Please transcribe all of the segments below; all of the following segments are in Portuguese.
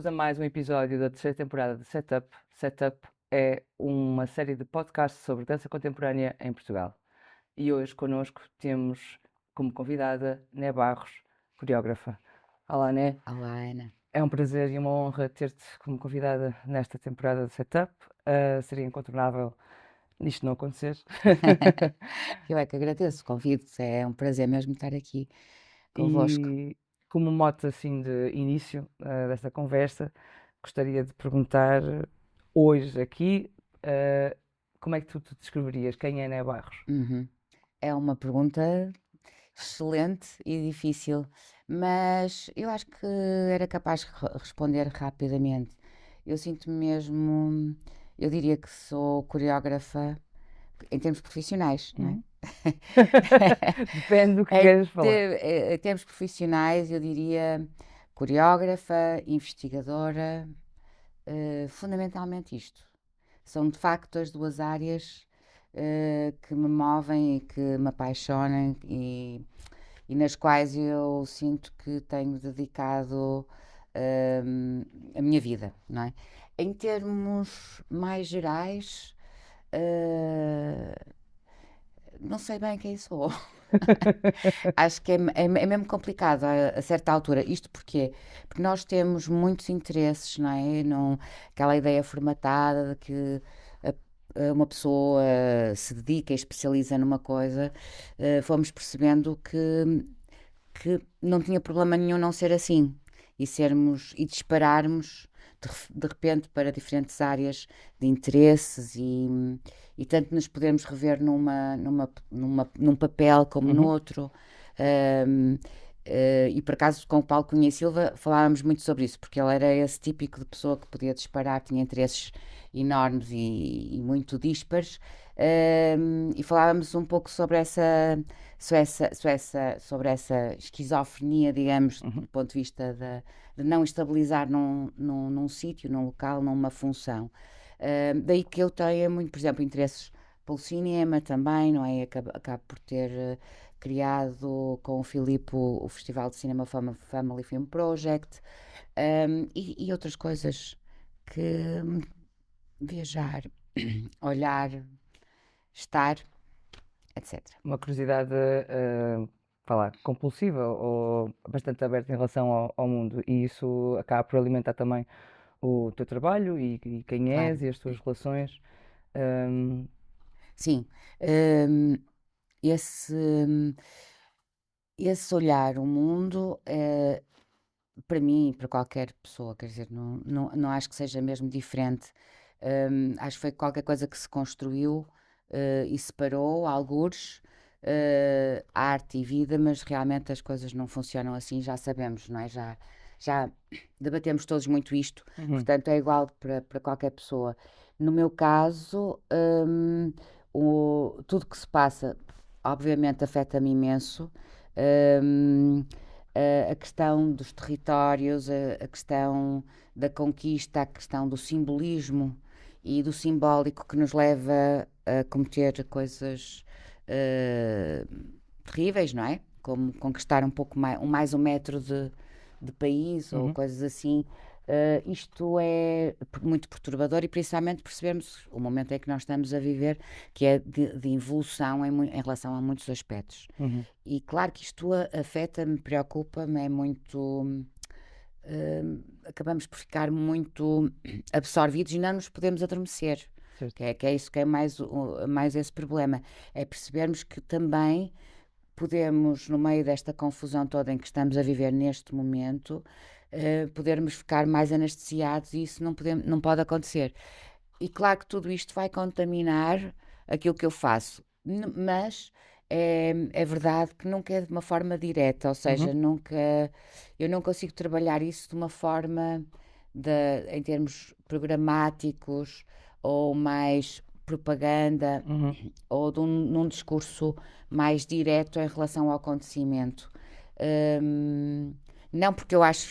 a mais um episódio da terceira temporada de Setup. Setup é uma série de podcasts sobre dança contemporânea em Portugal. E hoje connosco temos como convidada Né Barros, coreógrafa. Olá, Né. Olá, Ana. É um prazer e uma honra ter-te como convidada nesta temporada de Setup. Seria incontornável isto não acontecer. Eu é que agradeço o convite, é um prazer mesmo estar aqui convosco. E como mote assim de início desta conversa, gostaria de perguntar hoje aqui como é que tu te descreverias? Quem é Né Barros? Uhum. É uma pergunta excelente e difícil, mas eu acho que era capaz de responder rapidamente. Eu sinto mesmo, eu diria que sou coreógrafa em termos profissionais, não é? Uhum. Depende do que queres falar. Em termos profissionais, eu diria coreógrafa, investigadora, fundamentalmente isto. São de facto as duas áreas que me movem e que me apaixonam e nas quais eu sinto que tenho dedicado a minha vida, não é? Em termos mais gerais, não sei bem quem sou. Acho que é mesmo complicado a certa altura. Isto porquê? Porque nós temos muitos interesses, não é? Não, aquela ideia formatada de que uma pessoa se dedica e especializa numa coisa, fomos percebendo que não tinha problema nenhum não ser assim e dispararmos de repente para diferentes áreas de interesses e tanto nos podermos rever num papel como Uhum. noutro. Um, e por acaso com o Paulo Cunha e Silva falávamos muito sobre isso, porque ele era esse típico de pessoa que podia disparar, tinha interesses enormes e muito díspares, e falávamos um pouco sobre essa esquizofrenia, digamos, do Uhum. ponto de vista de não estabilizar num sítio, num local, numa função. Daí que eu tenha muito, por exemplo, interesses pelo cinema também, não é? Acabo por ter criado com o Filipe o Festival de Cinema Family Film Project, e outras coisas que viajar, olhar, estar, etc. Uma curiosidade, vá compulsiva ou bastante aberta em relação ao mundo, e isso acaba por alimentar também o teu trabalho e quem Claro. és e as tuas relações. Hum, Sim, hum, esse, esse olhar o mundo, para mim e para qualquer pessoa, quer dizer, não acho que seja mesmo diferente. Acho que foi qualquer coisa que se construiu e separou, algures, arte e vida, mas realmente as coisas não funcionam assim, já sabemos, não é? Já debatemos todos muito isto, uhum. portanto é igual para qualquer pessoa. No meu caso, tudo que se passa, obviamente, afeta-me imenso. Hum, a questão dos territórios, a questão da conquista, a questão do simbolismo e do simbólico que nos leva a cometer coisas terríveis, não é? Como conquistar um pouco mais um metro de país ou Uhum. coisas assim. Isto é muito perturbador e principalmente percebemos o momento em que nós estamos a viver, que é de evolução em relação a muitos aspectos. Uhum. E claro que isto afeta-me, preocupa-me, é muito. Acabamos por ficar muito absorvidos e não nos podemos adormecer. Certo. Que é isso que é mais esse problema. É percebermos que também podemos, no meio desta confusão toda em que estamos a viver neste momento, podermos ficar mais anestesiados e isso não pode acontecer. E claro que tudo isto vai contaminar aquilo que eu faço, mas é verdade que nunca é de uma forma direta, ou seja, Uhum. eu não consigo trabalhar isso de uma forma em termos programáticos ou mais propaganda Uhum. ou num discurso mais direto em relação ao acontecimento. Hum, não porque eu acho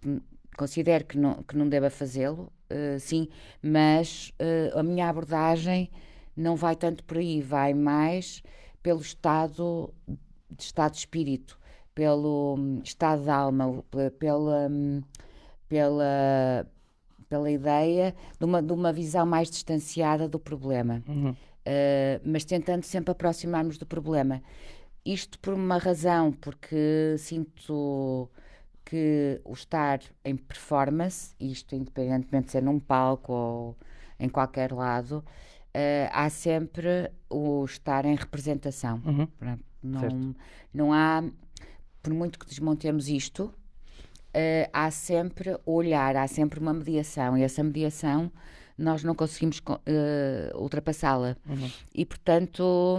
que considero que não deva fazê-lo, sim, mas a minha abordagem não vai tanto por aí, vai mais pelo estado de espírito, pelo estado de alma, pela, pela, pela ideia de uma visão mais distanciada do problema, mas tentando sempre aproximar-nos do problema. Isto por uma razão, porque sinto que o estar em performance, isto independentemente de ser num palco ou em qualquer lado, há sempre o estar em representação. Pronto, não há, por muito que desmontemos isto, há sempre olhar, há sempre uma mediação, e essa mediação nós não conseguimos ultrapassá-la. E, portanto,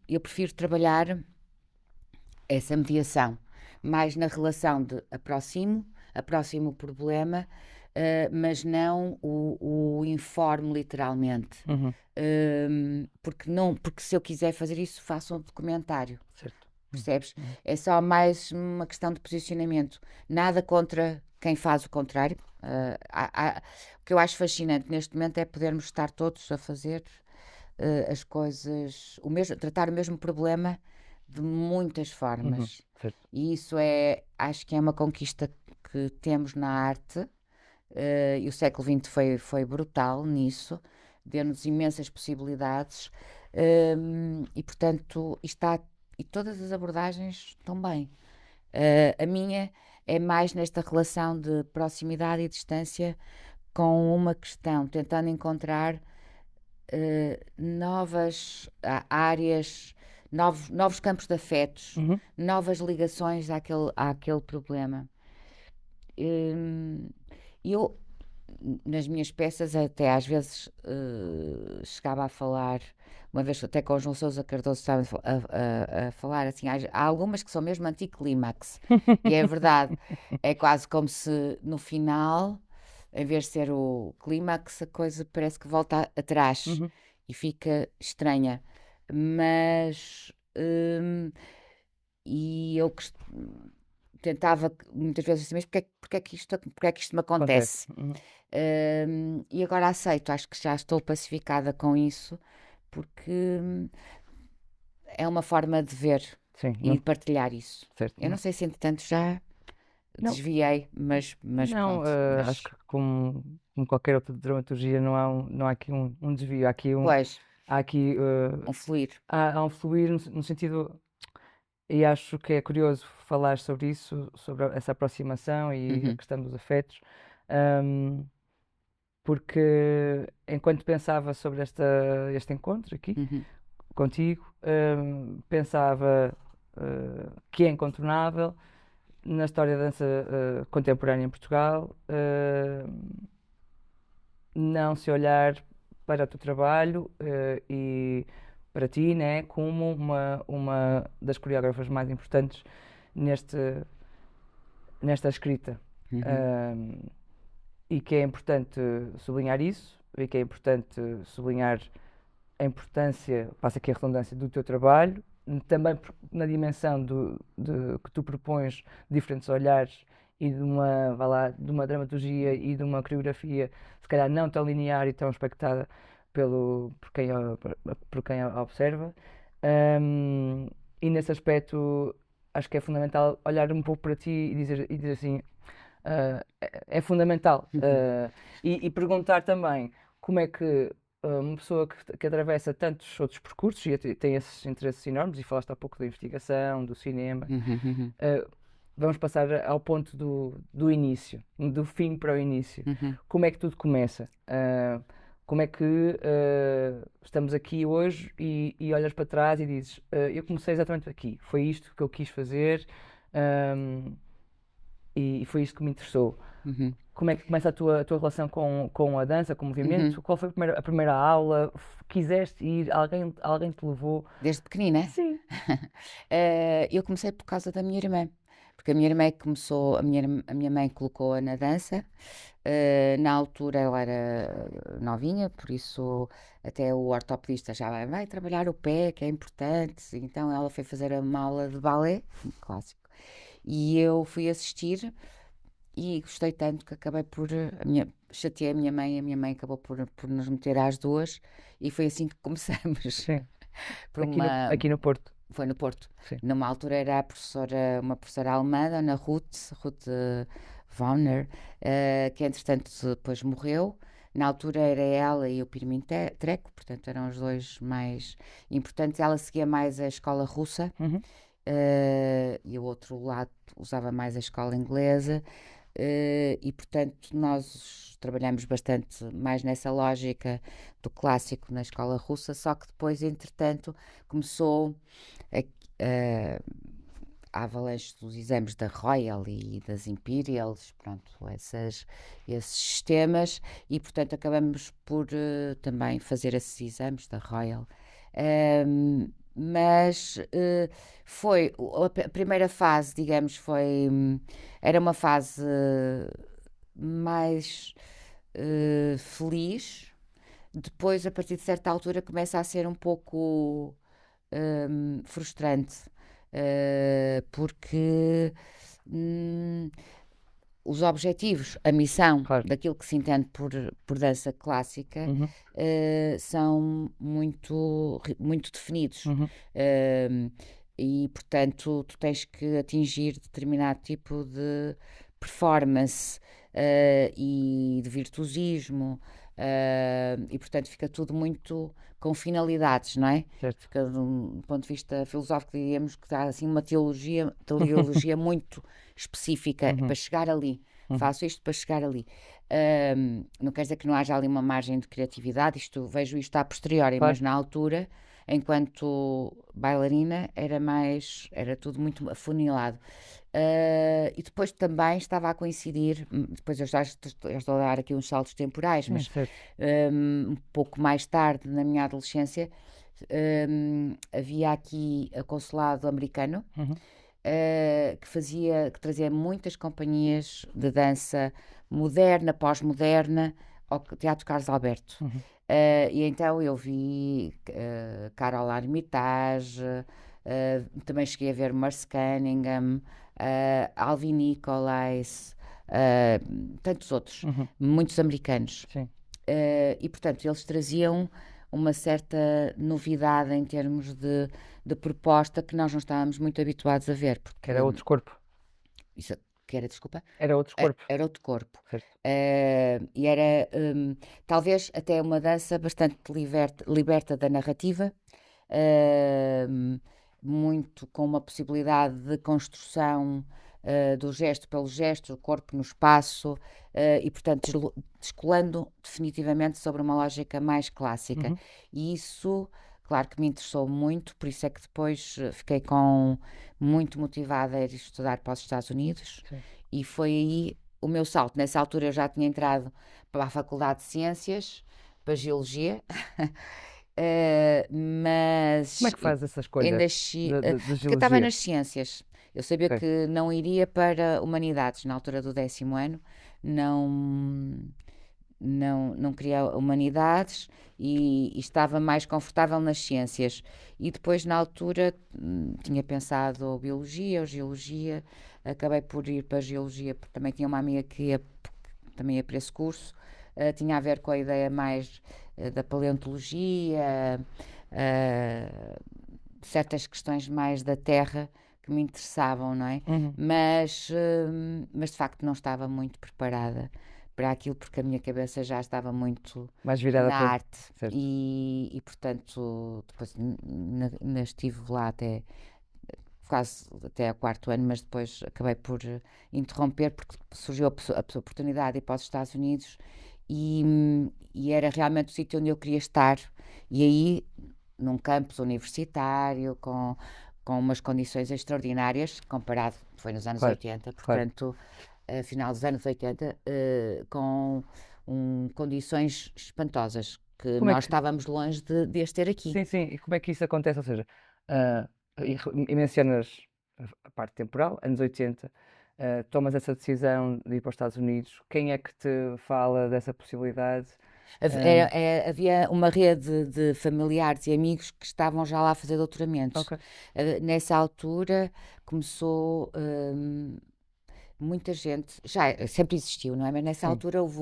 eu prefiro trabalhar essa mediação mais na relação de aproximo o problema, mas não o informo literalmente. Porque se eu quiser fazer isso, faço um documentário. Certo. Percebes? É só mais uma questão de posicionamento. Nada contra quem faz o contrário. O que eu acho fascinante neste momento é podermos estar todos a fazer as coisas, tratar o mesmo problema de muitas formas. E isso acho que é uma conquista que temos na arte, e o século XX foi brutal nisso, deu-nos imensas possibilidades, e portanto e todas as abordagens estão bem. A minha é mais nesta relação de proximidade e distância, com uma questão, tentando encontrar novas áreas, novos campos de afetos, novas ligações àquele problema. Eu, nas minhas peças, até às vezes chegava a falar, uma vez até com o João Sousa Cardoso estava a falar assim, há algumas que são mesmo anticlímax, e é verdade, é quase como se no final, em vez de ser o clímax, a coisa parece que volta atrás e fica estranha. Mas e eu tentava muitas vezes assim, mas porque é que isto me acontece? E agora aceito, acho que já estou pacificada com isso, porque é uma forma de ver e partilhar isso. Certo. Eu não sei se entretanto já desviei, mas não, pronto. acho que como qualquer outra dramaturgia não há aqui um desvio, há aqui um fluir. Há um fluir no sentido, e acho que é curioso falar sobre isso, sobre essa aproximação e a questão dos afetos, porque enquanto pensava sobre este encontro aqui contigo, pensava que é incontornável na história da dança contemporânea em Portugal não se olhar para o teu trabalho e para ti, né, como uma das coreógrafas mais importantes nesta escrita. E que é importante sublinhar isso, e que é importante sublinhar a importância, passa aqui a redundância, do teu trabalho, também na dimensão que tu propões diferentes olhares e de uma dramaturgia e de uma coreografia, se calhar não tão linear e tão expectada por quem a observa. E nesse aspecto acho que é fundamental olhar um pouco para ti e dizer assim, é fundamental. E perguntar também como é que uma pessoa que atravessa tantos outros percursos e tem esses interesses enormes, e falaste há pouco da investigação, do cinema, vamos passar ao ponto do início, do fim para o início. Como é que tudo começa? Como é que estamos aqui hoje e olhas para trás e dizes, eu comecei exatamente aqui, foi isto que eu quis fazer, e foi isto que me interessou. Como é que começa a tua relação com a dança, com o movimento? Qual foi a primeira aula? Quiseste ir? Alguém te levou? Desde pequenina? Sim. Eu comecei por causa da minha irmã, porque a minha irmã começou, a minha mãe colocou-a na dança. Na altura ela era novinha, por isso até o ortopedista já vai trabalhar o pé, que é importante. Então ela foi fazer uma aula de balé, um clássico, e eu fui assistir e gostei tanto que acabei por chateei a minha mãe acabou por nos meter às duas, e foi assim que começamos. Sim. Aqui no Porto. Foi no Porto. Sim. Numa altura era uma professora alemã, Ana Ruth Wagner, que entretanto depois morreu. Na altura era ela e o Pirmin Treco, portanto eram os dois mais importantes. Ela seguia mais a escola russa, Uhum. e o outro lado usava mais a escola inglesa. E portanto nós trabalhamos bastante mais nessa lógica do clássico na escola russa, só que depois, entretanto, começou a avalanche dos exames da Royal e das Imperials, pronto, esses sistemas, e portanto acabamos por também fazer esses exames da Royal. Mas foi a primeira fase, digamos, era uma fase mais feliz. Depois, a partir de certa altura, começa a ser um pouco frustrante, porque os objetivos, a missão Claro. daquilo que se entende por dança clássica Uhum. são muito definidos. Uhum. E, portanto, tu tens que atingir determinado tipo de performance e de virtuosismo. E, portanto, fica tudo muito com finalidades, não é? Certo. Fica, do ponto de vista filosófico, diríamos que há assim uma teologia muito específica Uhum. para chegar ali. Uhum. Faço isto para chegar ali. Não quer dizer que não haja ali uma margem de criatividade, vejo isto a posteriori, Claro. mas na altura, enquanto bailarina, era tudo muito afunilado. E depois também estava a coincidir, depois eu já estou a dar aqui uns saltos temporais, mas Certo. um pouco mais tarde, na minha adolescência, havia aqui o consulado americano, Uhum. que trazia muitas companhias de dança moderna, pós-moderna, ao Teatro Carlos Alberto. Uhum. E então eu vi Carol Armitage, também cheguei a ver Merce Cunningham, Alvin Nicolais, tantos outros, Uhum. muitos americanos. Sim. E portanto eles traziam uma certa novidade em termos de proposta que nós não estávamos muito habituados a ver. Que Porque era outro corpo. isso, que era, desculpa? Era outro corpo. Era outro corpo. Certo. E era talvez até uma dança bastante liberta da narrativa, muito com uma possibilidade de construção do gesto pelo gesto, do corpo no espaço, e portanto descolando definitivamente sobre uma lógica mais clássica. Uhum. E isso, claro que me interessou muito, por isso é que depois fiquei muito motivada a ir estudar para os Estados Unidos. Sim. E foi aí o meu salto. Nessa altura eu já tinha entrado para a Faculdade de Ciências, para a Geologia, mas Como é que faz essa escolha ainda porque eu estava geologia? nas ciências. Eu sabia Ok. que não iria para humanidades na altura do 10º ano, não queria humanidades e estava mais confortável nas ciências. E depois, na altura, tinha pensado biologia ou geologia. Acabei por ir para a geologia, porque também tinha uma amiga que também ia para esse curso. Tinha a ver com a ideia mais da paleontologia, certas questões mais da terra que me interessavam, não é? Uhum. Mas de facto não estava muito preparada para aquilo, porque a minha cabeça já estava muito Mais virada na para. arte. Certo. E portanto, depois estive lá quase até ao 4º ano, mas depois acabei por interromper porque surgiu a oportunidade de ir para os Estados Unidos e era realmente o sítio onde eu queria estar. E aí, num campus universitário, com umas condições extraordinárias, comparado, foi nos anos Claro, 80, claro. portanto, final dos anos 80, com condições espantosas, que Como é nós que. estávamos longe de as ter aqui. Sim, sim. E como é que isso acontece? Ou seja, e mencionas a parte temporal, anos 80, tomas essa decisão de ir para os Estados Unidos. Quem é que te fala dessa possibilidade? Havia uma rede de familiares e amigos que estavam já lá a fazer doutoramentos. Ok. Nessa altura começou muita gente, já sempre existiu, não é? Mas nessa Sim. altura houve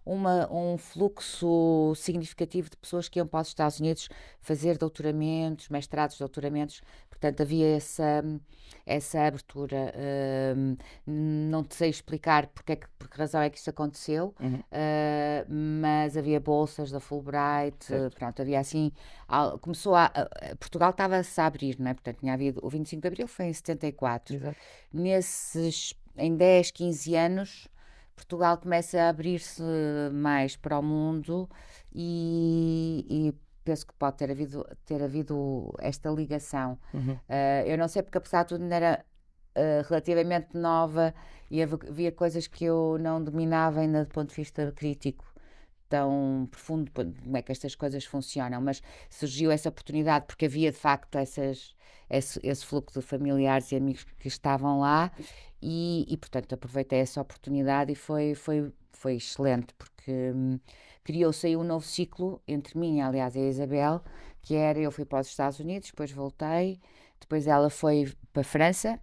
um fluxo significativo de pessoas que iam para os Estados Unidos fazer doutoramentos, mestrados, doutoramentos, portanto havia essa abertura. Não te sei explicar por que razão é que isso aconteceu, mas havia bolsas da Fulbright, pronto, havia assim, Portugal estava-se a abrir, não é? Portanto, tinha havido, o 25 de Abril foi em 74. Exato. Em 10, 15 anos, Portugal começa a abrir-se mais para o mundo e penso que pode ter havido esta ligação. Eu não sei porque, apesar de tudo, ainda era relativamente nova e havia coisas que eu não dominava ainda do ponto de vista crítico tão profundo, como é que estas coisas funcionam, mas surgiu essa oportunidade porque havia de facto esse fluxo de familiares e amigos que estavam lá e portanto aproveitei essa oportunidade e foi excelente porque criou-se aí um novo ciclo entre mim, aliás, e a Isabel, que era, eu fui para os Estados Unidos, depois voltei, depois ela foi para a França,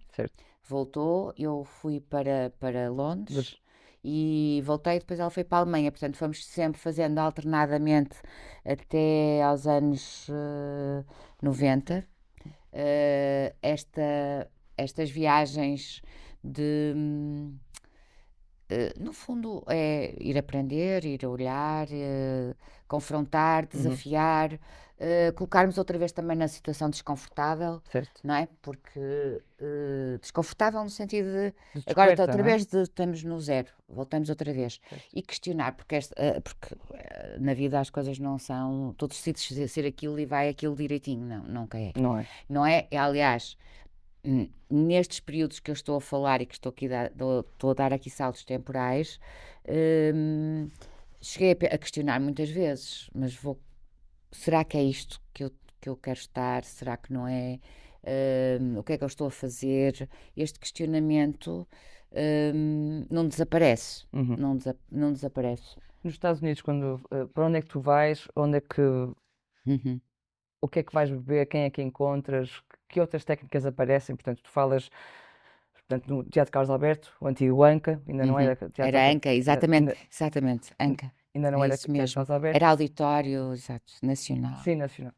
voltou, eu fui para Londres e voltei, depois ela foi para a Alemanha, portanto fomos sempre fazendo alternadamente até aos anos 90 estas viagens de no fundo é ir aprender, ir olhar, confrontar, desafiar, colocarmos outra vez também na situação desconfortável, não é? Porque desconfortável no sentido de agora outra vez estamos no zero, voltamos outra vez e questionar, porque na vida as coisas não são, tu decides ser aquilo e vai aquilo direitinho, não, nunca é. Não é, aliás, nestes períodos que eu estou a falar e que estou a dar aqui saltos temporais, cheguei a questionar muitas vezes, mas será que é isto que eu quero estar? Será que não é? O que é que eu estou a fazer? Este questionamento não desaparece. Não desaparece. Nos Estados Unidos, para onde é que tu vais? Onde é que... O que é que vais beber? Quem é que encontras? Que outras técnicas aparecem? Portanto, tu falas no Teatro Carlos Alberto, o antigo Anca, ainda não era Teatro Era Anca, exatamente, Anca. Ainda não era Teatro Carlos Alberto. Era auditório, exato, nacional. Sim, nacional.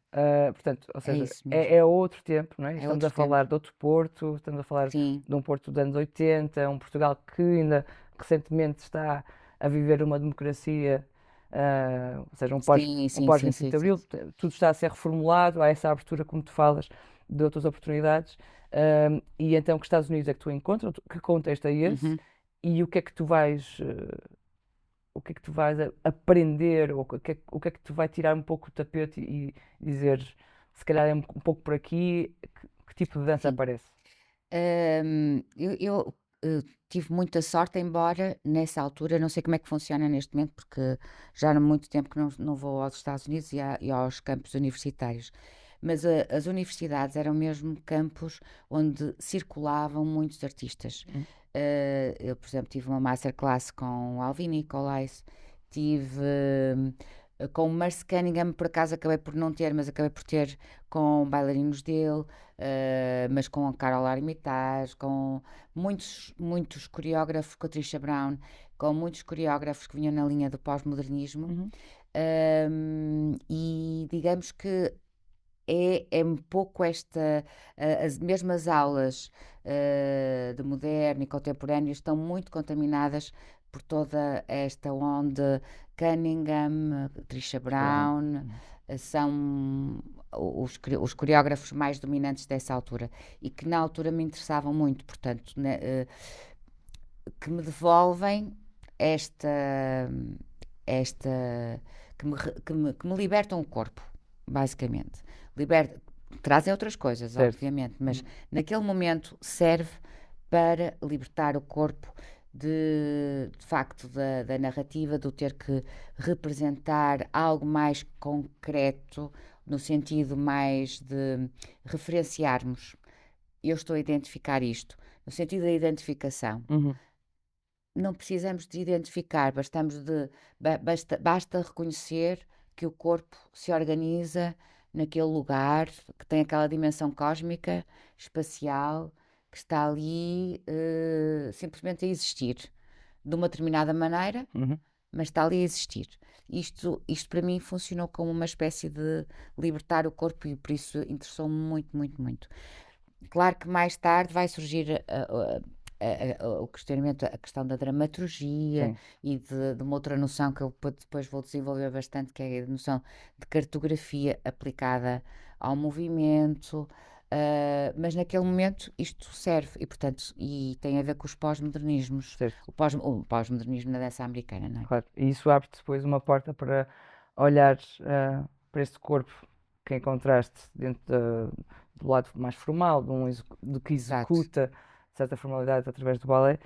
Portanto, ou seja, é outro tempo, não é? Estamos a falar de outro Porto, estamos a falar de um Porto dos anos 80, um Portugal que ainda recentemente está a viver uma democracia, ou seja, um pós-25 de Abril, tudo está a ser reformulado, há essa abertura, como tu falas, de outras oportunidades. E então, que Estados Unidos é que tu encontras? Que contexto é esse? E o que é que tu vais aprender? Ou o que é que tu vai tirar um pouco o tapete e dizer, se calhar é um pouco por aqui, que tipo de dança aparece? Eu tive muita sorte, embora nessa altura, não sei como é que funciona neste momento, porque já há muito tempo que não vou aos Estados Unidos e aos campos universitários. Mas as universidades eram mesmo campos onde circulavam muitos artistas. Eu, por exemplo, tive uma masterclass com o Alvin Nicolais, tive com o Merce Cunningham, por acaso acabei por não ter, mas acabei por ter com bailarinos dele, mas com a Carol Armitage, com muitos coreógrafos, com a Trisha Brown, com muitos coreógrafos que vinham na linha do pós-modernismo. E digamos que é um pouco as mesmas aulas de moderno e contemporâneo estão muito contaminadas por toda esta onda. Cunningham, Trisha Brown, são os coreógrafos mais dominantes dessa altura e que na altura me interessavam muito, portanto, que me devolvem que me libertam o corpo, basicamente. Trazem outras coisas, obviamente, mas naquele momento serve para libertar o corpo de facto da narrativa, do ter que representar algo mais concreto, no sentido mais de referenciarmos. Eu estou a identificar isto, no sentido da identificação. Não precisamos de identificar, basta reconhecer que o corpo se organiza naquele lugar, que tem aquela dimensão cósmica, espacial, que está ali simplesmente a existir de uma determinada maneira, mas está ali a existir. Isto para mim funcionou como uma espécie de libertar o corpo e por isso interessou-me muito, muito, muito. Claro que mais tarde vai surgir o questionamento, a questão da dramaturgia Sim, e de uma outra noção que eu depois vou desenvolver bastante, que é a noção de cartografia aplicada ao movimento. Mas naquele momento isto serve e, portanto, e tem a ver com os pós-modernismos, certo, o pós-modernismo na dança americana, não é? claro. E isso abre depois uma porta para olhar para este corpo que encontraste dentro do lado mais formal, do que Exato, executa certa formalidade através do balé,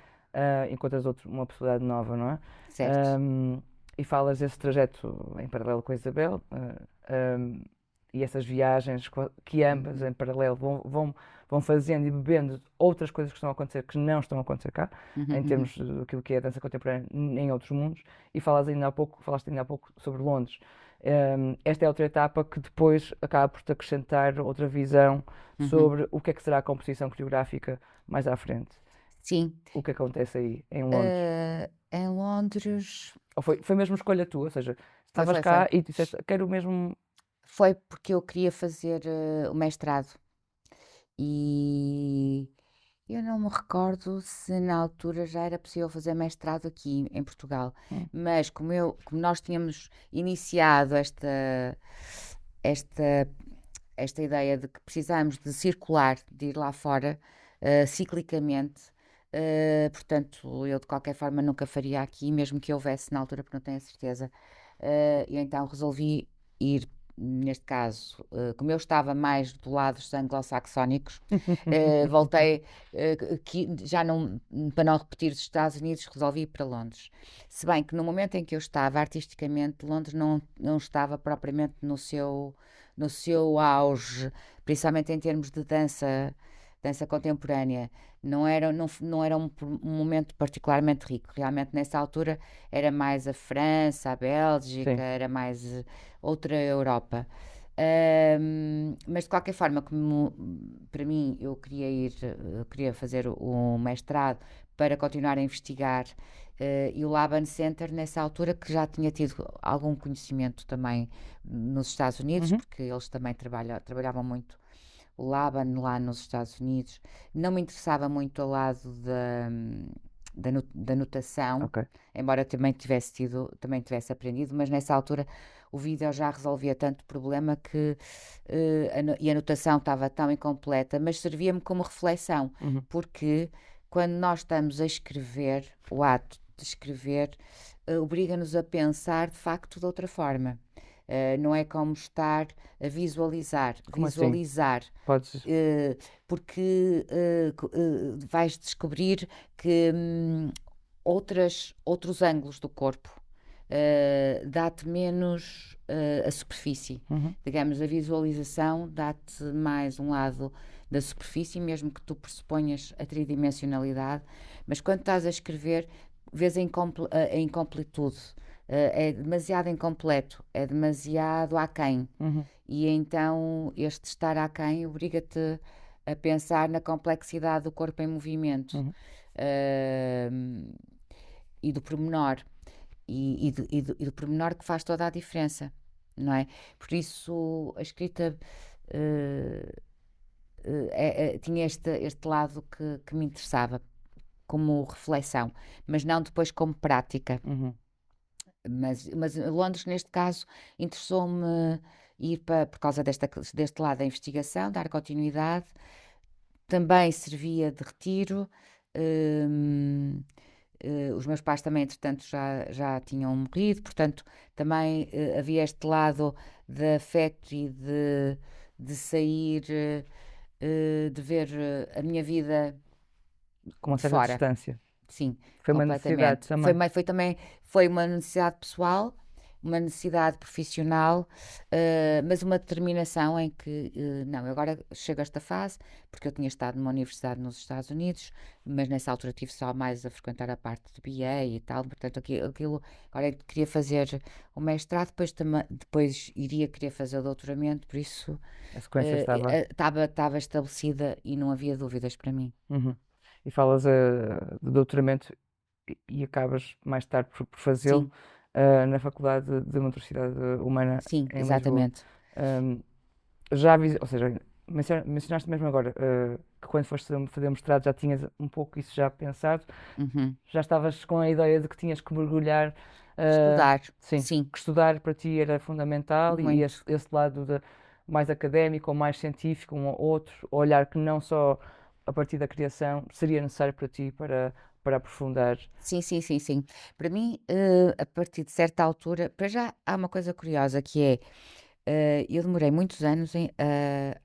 encontras uma possibilidade nova, não é? certo. Um, e falas desse trajeto em paralelo com a Isabel, e essas viagens que ambas Uhum, em paralelo vão fazendo e bebendo outras coisas que estão a acontecer que não estão a acontecer cá, uhum, em uhum. termos daquilo que é a dança contemporânea em outros mundos, e falaste ainda há pouco sobre Londres. Esta é outra etapa que depois acaba por te acrescentar outra visão Uhum. sobre o que é que será a composição coreográfica mais à frente. Sim, O que acontece aí em Londres? em Londres Ou foi mesmo escolha tua? Ou seja, foi, estavas foi, foi. cá e disseste, quero mesmo. Foi porque eu queria fazer o mestrado e eu não me recordo se na altura já era possível fazer mestrado aqui em Portugal, Hum, mas como nós tínhamos iniciado esta, esta ideia de que precisamos de circular, de ir lá fora, ciclicamente, portanto, eu de qualquer forma nunca faria aqui, mesmo que houvesse na altura, porque não tenho a certeza. E então resolvi ir, neste caso, como eu estava mais do lado dos anglo-saxónicos, voltei, já não, para não repetir os Estados Unidos, resolvi ir para Londres. Se bem que no momento em que eu estava artisticamente, Londres não estava propriamente no seu auge, principalmente em termos de dança contemporânea. Não era um momento particularmente rico. Realmente, nessa altura, era mais a França, a Bélgica, sim. era mais outra Europa. Mas de qualquer forma, para mim, eu queria fazer o mestrado para continuar a investigar. E o Laban Center, nessa altura, que já tinha tido algum conhecimento também nos Estados Unidos, Uhum, porque eles também trabalhavam muito o Laban lá nos Estados Unidos. Não me interessava muito ao lado da notação, ok. embora também tivesse aprendido, mas nessa altura o vídeo já resolvia tanto problema que e a notação estava tão incompleta, mas servia-me como reflexão, Uhum, porque quando nós estamos a escrever, o ato de escrever obriga-nos a pensar de facto de outra forma. Não é como estar a visualizar. como assim? Podes. Porque vais descobrir que outros ângulos do corpo dá-te menos a superfície. Uhum, Digamos, a visualização dá-te mais um lado da superfície, mesmo que tu pressuponhas a tridimensionalidade, mas quando estás a escrever, vês a incompletude. É demasiado incompleto, é demasiado aquém. uhum, E então este estar aquém obriga-te a pensar na complexidade do corpo em movimento uhum. uh, e do pormenor. E do pormenor que faz toda a diferença, não é? Por isso a escrita tinha este lado que me interessava como reflexão, mas não depois como prática. Uhum. Mas Londres, neste caso, interessou-me ir por causa deste lado da investigação, dar continuidade. Também servia de retiro. hum, os meus pais também, entretanto, já tinham morrido, portanto, também havia este lado de afeto e de sair, de ver a minha vida Com uma de certa fora. distância. Sim, Foi uma necessidade completamente. Foi, também. foi também foi uma necessidade pessoal, uma necessidade profissional, mas uma determinação em que, não, agora chego a esta fase, porque eu tinha estado numa universidade nos Estados Unidos, mas nessa altura tive só mais a frequentar a parte de BA e tal, portanto agora eu queria fazer o mestrado, depois iria querer fazer o doutoramento, por isso A sequência estava. estava estabelecida e não havia dúvidas para mim. Uhum. E falas de doutoramento e acabas mais tarde por fazê-lo Sim. na Faculdade de Motricidade Humana Sim, em Lisboa. exatamente. Ou seja, mencionaste mesmo agora que quando foste fazer o mestrado já tinhas um pouco isso já pensado, Uhum. já estavas com a ideia de que tinhas que mergulhar, Estudar, sim, sim, que estudar para ti era fundamental e muito. esse lado mais académico ou mais científico, um ou outro olhar que não só a partir da criação seria necessário para ti para aprofundar. Sim, sim, sim, sim. Para mim, a partir de certa altura, para já há uma coisa curiosa que é, eu demorei muitos anos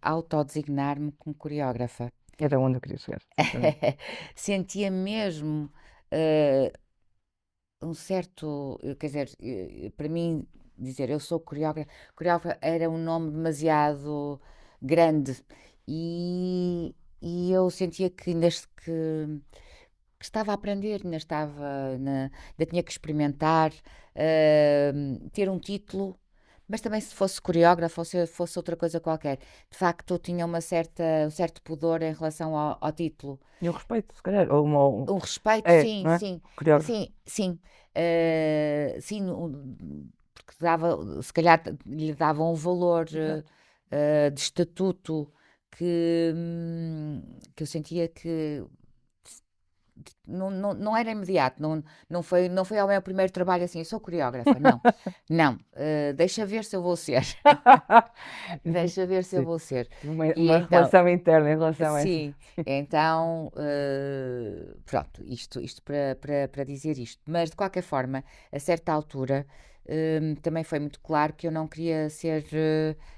a autodesignar-me como coreógrafa. Era onde eu queria chegar, exatamente. Sentia mesmo eh, um certo, quer dizer, para mim dizer eu sou coreógrafa era um nome demasiado grande e, e eu sentia que que estava a aprender, ainda tinha que experimentar, ter um título, mas também se fosse coreógrafo ou se fosse outra coisa qualquer. De facto, eu tinha um certo pudor em relação ao título. E o respeito, se calhar, Um respeito, é, sim, não é? sim, Coreógrafo. sim, sim. Sim, porque dava, se calhar lhe dava um valor Exato. de estatuto que eu sentia que não era imediato, não foi ao meu primeiro trabalho assim, eu sou coreógrafa, não, não, deixa ver se eu vou ser, deixa ver se eu Sim, vou ser. E uma então, reflexão interna em relação a essa. sim, então, pronto, isto para dizer isto, mas de qualquer forma, a certa altura, também foi muito claro que eu não queria ser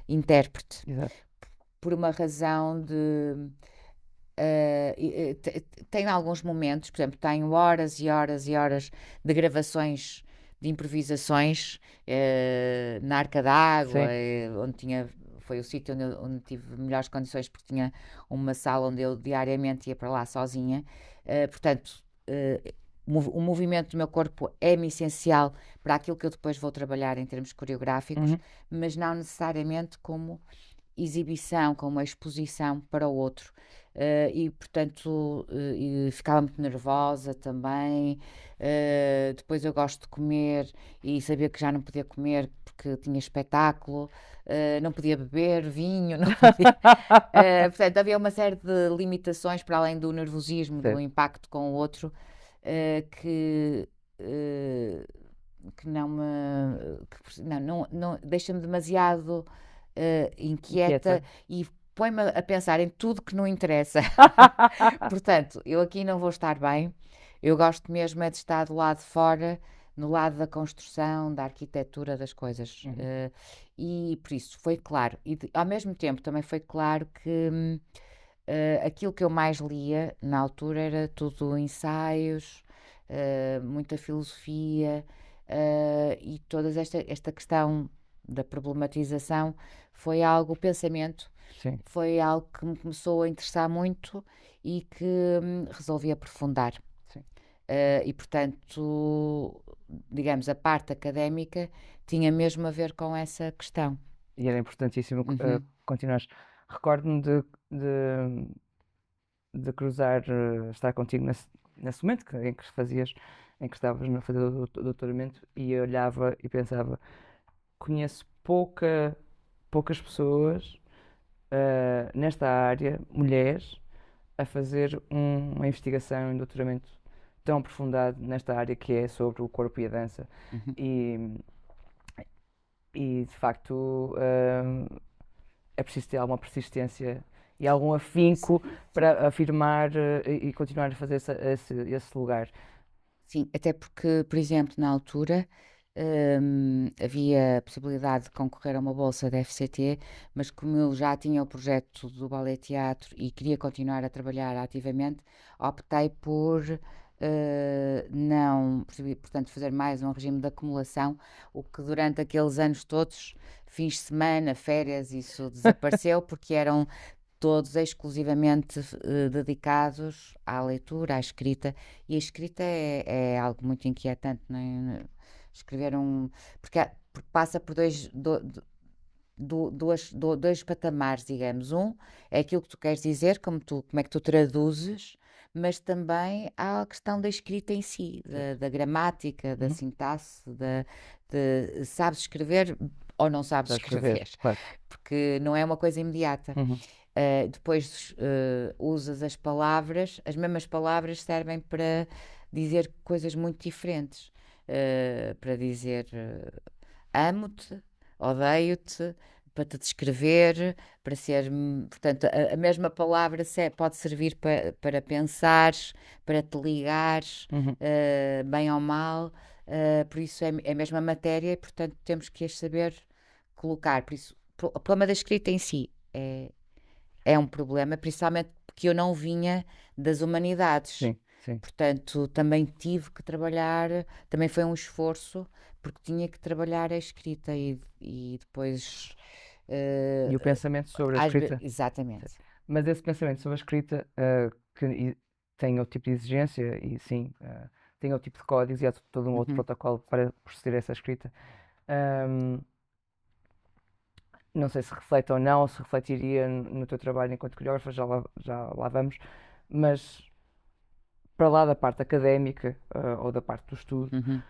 intérprete, Exato. por uma razão de tenho alguns momentos, por exemplo, tenho horas e horas e horas de gravações de improvisações na Arca d'Água, Sim. onde tinha, foi o sítio onde tive melhores condições porque tinha uma sala onde eu diariamente ia para lá sozinha. Portanto, o movimento do meu corpo é-me essencial para aquilo que eu depois vou trabalhar em termos coreográficos, Uhum. mas não necessariamente como exibição, como uma exposição para o outro. E portanto ficava muito nervosa também. Depois eu gosto de comer e sabia que já não podia comer porque tinha espetáculo, não podia beber vinho, não podia. Portanto, havia uma série de limitações para além do nervosismo, do Certo. impacto com o outro, eh, que, eh, que não me não deixa-me demasiado inquieta Inquieta. e põe-me a pensar em tudo que não interessa. Portanto, eu aqui não vou estar bem. Eu gosto mesmo é de estar do lado de fora, no lado da construção, da arquitetura das coisas. Uhum. E por isso foi claro. E ao mesmo tempo também foi claro que aquilo que eu mais lia na altura era tudo ensaios, muita filosofia, e toda esta questão da problematização foi algo, o pensamento Sim. foi algo que me começou a interessar muito e que resolvi aprofundar. Sim. E portanto, digamos, a parte académica tinha mesmo a ver com essa questão. E era importantíssimo Uhum. continuar. Recordo-me de cruzar, estar contigo nesse momento em que em que estavas a fazer o doutoramento e eu olhava e pensava, conheço poucas pessoas nesta área, mulheres, a fazer uma investigação e um doutoramento tão aprofundado nesta área que é sobre o corpo e a dança. Uhum. E, e de facto, é preciso ter alguma persistência e algum afinco para afirmar e continuar a fazer esse lugar. Sim, até porque, por exemplo, na altura havia a possibilidade de concorrer a uma bolsa da FCT, mas como eu já tinha o projeto do Ballet Teatro e queria continuar a trabalhar ativamente, optei por não, portanto, fazer mais um regime de acumulação, o que durante aqueles anos todos, fins de semana, férias, isso desapareceu, porque eram todos exclusivamente dedicados à leitura, à escrita, e a escrita é algo muito inquietante, não é? Escrever um. Porque passa por dois patamares, digamos. Um é aquilo que tu queres dizer, como é que tu traduzes, mas também há a questão da escrita em si, da gramática, da Uhum. sintaxe, de sabes escrever ou não sabes Sabes escrever, escrever, claro. porque não é uma coisa imediata. Uhum. Depois usas as palavras, as mesmas palavras servem para dizer coisas muito diferentes. Para dizer amo-te, odeio-te, para te descrever, para ser. Portanto, a mesma palavra pode servir para pensares, para te ligares, Uhum. bem ou mal. Por isso é a mesma matéria e, portanto, temos que as saber colocar. Por isso, o problema da escrita em si é um problema, principalmente porque eu não vinha das humanidades. Sim, sim. Portanto, também tive que trabalhar, também foi um esforço, porque tinha que trabalhar a escrita e depois. E o pensamento sobre a escrita. Exatamente. Mas esse pensamento sobre a escrita, tem outro tipo de exigência e sim, tem outro tipo de códigos e há todo um outro Uhum, protocolo para proceder a essa escrita. Ahm, não sei se reflete ou não, se refletiria no teu trabalho enquanto coreógrafa, já lá vamos, mas para lá da parte académica, ou da parte do estudo, uhum,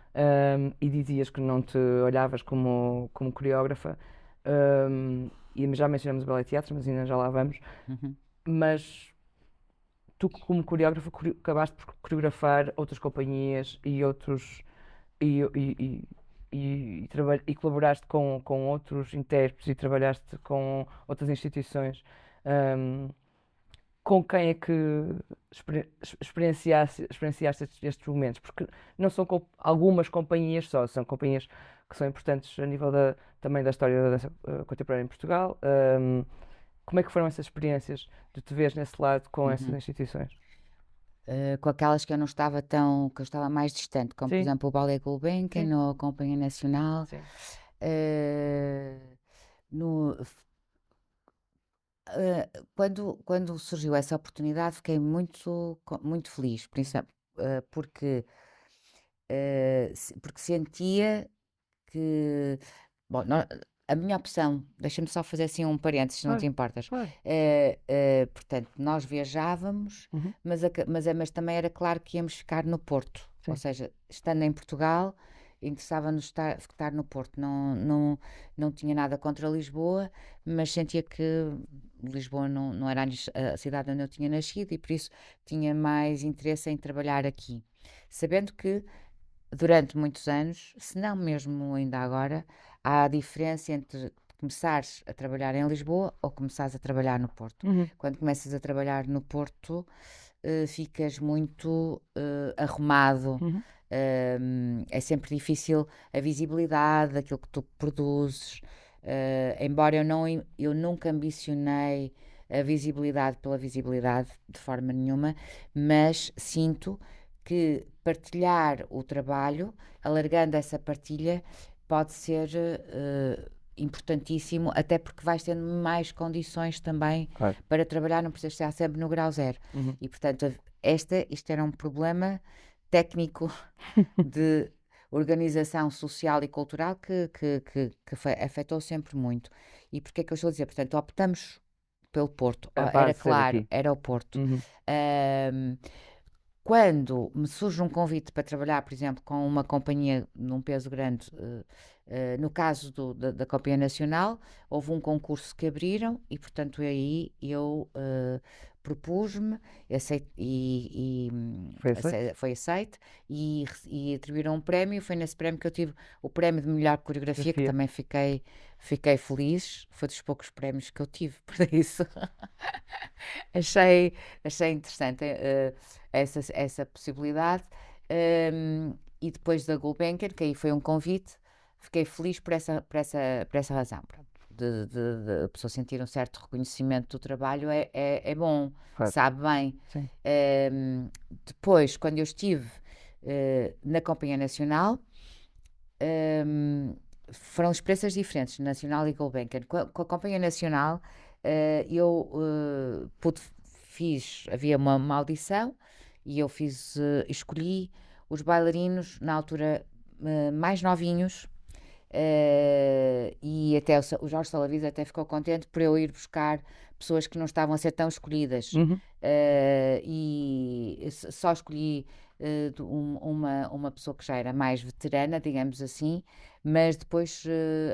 e dizias que não te olhavas como coreógrafa, e já mencionamos o ballet teatro, mas ainda já lá vamos, uhum. mas tu como coreógrafo acabaste por coreografar outras companhias e outros e colaboraste com outros intérpretes e trabalhaste com outras instituições. Ahm, com quem é que experienciaste estes momentos? Porque não são algumas companhias só, são companhias que são importantes a nível também da história da dança contemporânea em Portugal. Como é que foram essas experiências de te veres nesse lado com essas Uhum. instituições? Com aquelas que eu não estava tão, que eu estava mais distante, como por Sim, exemplo o Ballet Gulbenkian sim, ou a Companhia Nacional. sim. Uh, no, quando surgiu essa oportunidade, fiquei muito feliz, porque, porque sentia que. Bom, a minha opção, deixa-me só fazer assim um parênteses, se não te Claro, importas. claro. Portanto, nós viajávamos, Uhum, mas também era claro que íamos ficar no Porto. Ou sim. seja, estando em Portugal, interessava-nos estar no Porto. Não tinha nada contra Lisboa, mas sentia que Lisboa não era a cidade onde eu tinha nascido e por isso tinha mais interesse em trabalhar aqui. Sabendo que durante muitos anos, se não mesmo ainda agora, há a diferença entre começares a trabalhar em Lisboa ou começares a trabalhar no Porto. Uhum, Quando começas a trabalhar no Porto, ficas muito arrumado. uhum, É sempre difícil a visibilidade daquilo que tu produzes. Embora eu nunca ambicionei a visibilidade pela visibilidade de forma nenhuma, mas sinto que partilhar o trabalho, alargando essa partilha, pode ser importantíssimo, até porque vais tendo mais condições também claro. para trabalhar, não precisas estar sempre no grau zero. Uhum. E portanto, isto era um problema técnico de organização social e cultural que afetou sempre muito. E porquê é que eu estou a dizer? Portanto, optamos pelo Porto. A Era base ser claro, aqui. era o Porto. Uhum, Ahm, Quando me surge um convite para trabalhar, por exemplo, com uma companhia num peso grande, no caso da Companhia Nacional, houve um concurso que abriram e, portanto, aí eu propus-me foi aceito? foi aceito e atribuíram um prémio. Foi nesse prémio que eu tive o prémio de melhor coreografia, que Desafia. também fiquei feliz. Foi dos poucos prémios que eu tive, por isso achei, achei interessante essa possibilidade. E depois da Gulbenkian, que aí foi um convite, fiquei feliz por essa razão. Pronto. De a pessoa sentir um certo reconhecimento do trabalho é bom, Claro. sabe bem. Sim. Depois, quando eu estive na Companhia Nacional, foram experiências diferentes, Nacional e Gulbenkian. Com a Companhia Nacional, eu havia uma audição e eu escolhi os bailarinos na altura mais novinhos. E até o Jorge Salavis até ficou contente por eu ir buscar pessoas que não estavam a ser tão escolhidas. Uhum. E só escolhi uma pessoa que já era mais veterana, digamos assim, mas depois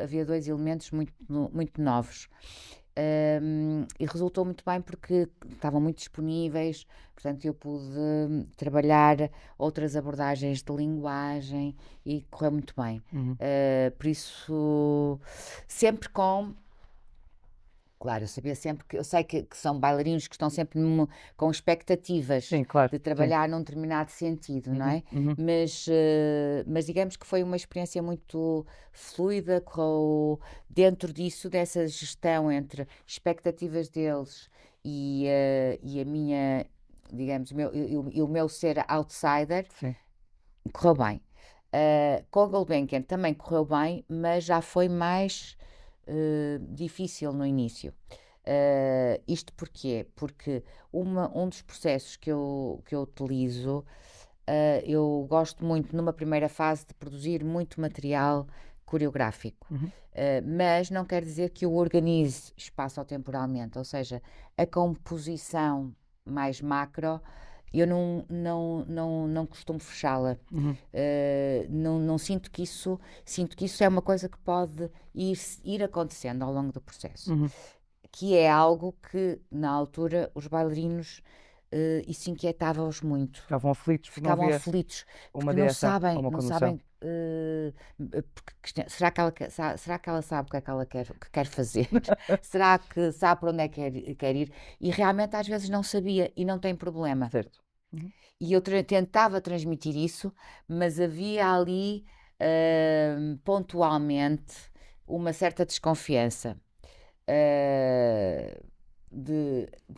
havia 2 elementos muito novos. E resultou muito bem porque estavam muito disponíveis, portanto eu pude trabalhar outras abordagens de linguagem e correu muito bem. Uhum. Por isso, sempre com. Claro, eu sabia sempre que. Eu sei que são bailarinos que estão sempre com expectativas Sim, claro. de Sim. trabalhar num determinado sentido, não é? Uhum. Mas digamos que foi uma experiência muito fluida, correu dentro disso, dessa gestão entre expectativas deles e a minha, digamos, o meu ser outsider, Sim. correu bem. Com o Gulbenkian também correu bem, mas já foi mais difícil no início. Isto porquê? Porque um dos processos que eu utilizo, eu gosto muito, numa primeira fase, de produzir muito material coreográfico. Uhum. Mas não quer dizer que eu organize espaço-temporalmente, ou seja, a composição mais macro, eu não costumo fechá-la. Uhum. Não sinto que isso é uma coisa que pode ir acontecendo ao longo do processo, Uhum. que é algo que na altura os bailarinos isso inquietava-os muito. Ficavam aflitos porque não Ficavam havia aflitos uma porque não direção ou sabem, uma condução. será que ela sabe o que é que ela quer fazer? Será que sabe para onde é que quer ir? E realmente às vezes não sabia e não tem problema. Certo. Uhum. E eu tentava transmitir isso, mas havia ali pontualmente uma certa desconfiança. Uh,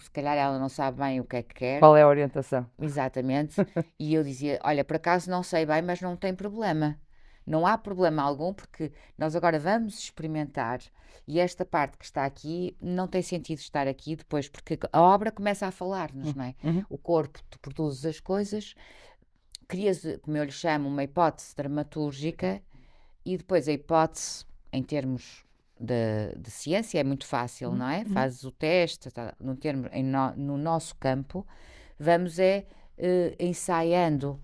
se calhar ela não sabe bem o que é que quer. Qual é a orientação? Exatamente. E eu dizia: olha, por acaso não sei bem, mas não tem problema. Não há problema algum, porque nós agora vamos experimentar e esta parte que está aqui não tem sentido estar aqui depois, porque a obra começa a falar-nos, não é? Uhum. O corpo, tu produzes as coisas, crias, como eu lhe chamo, uma hipótese dramatúrgica e depois a hipótese, em termos de ciência, é muito fácil, não é? Uhum. Fazes o teste, no nosso campo, vamos ensaiando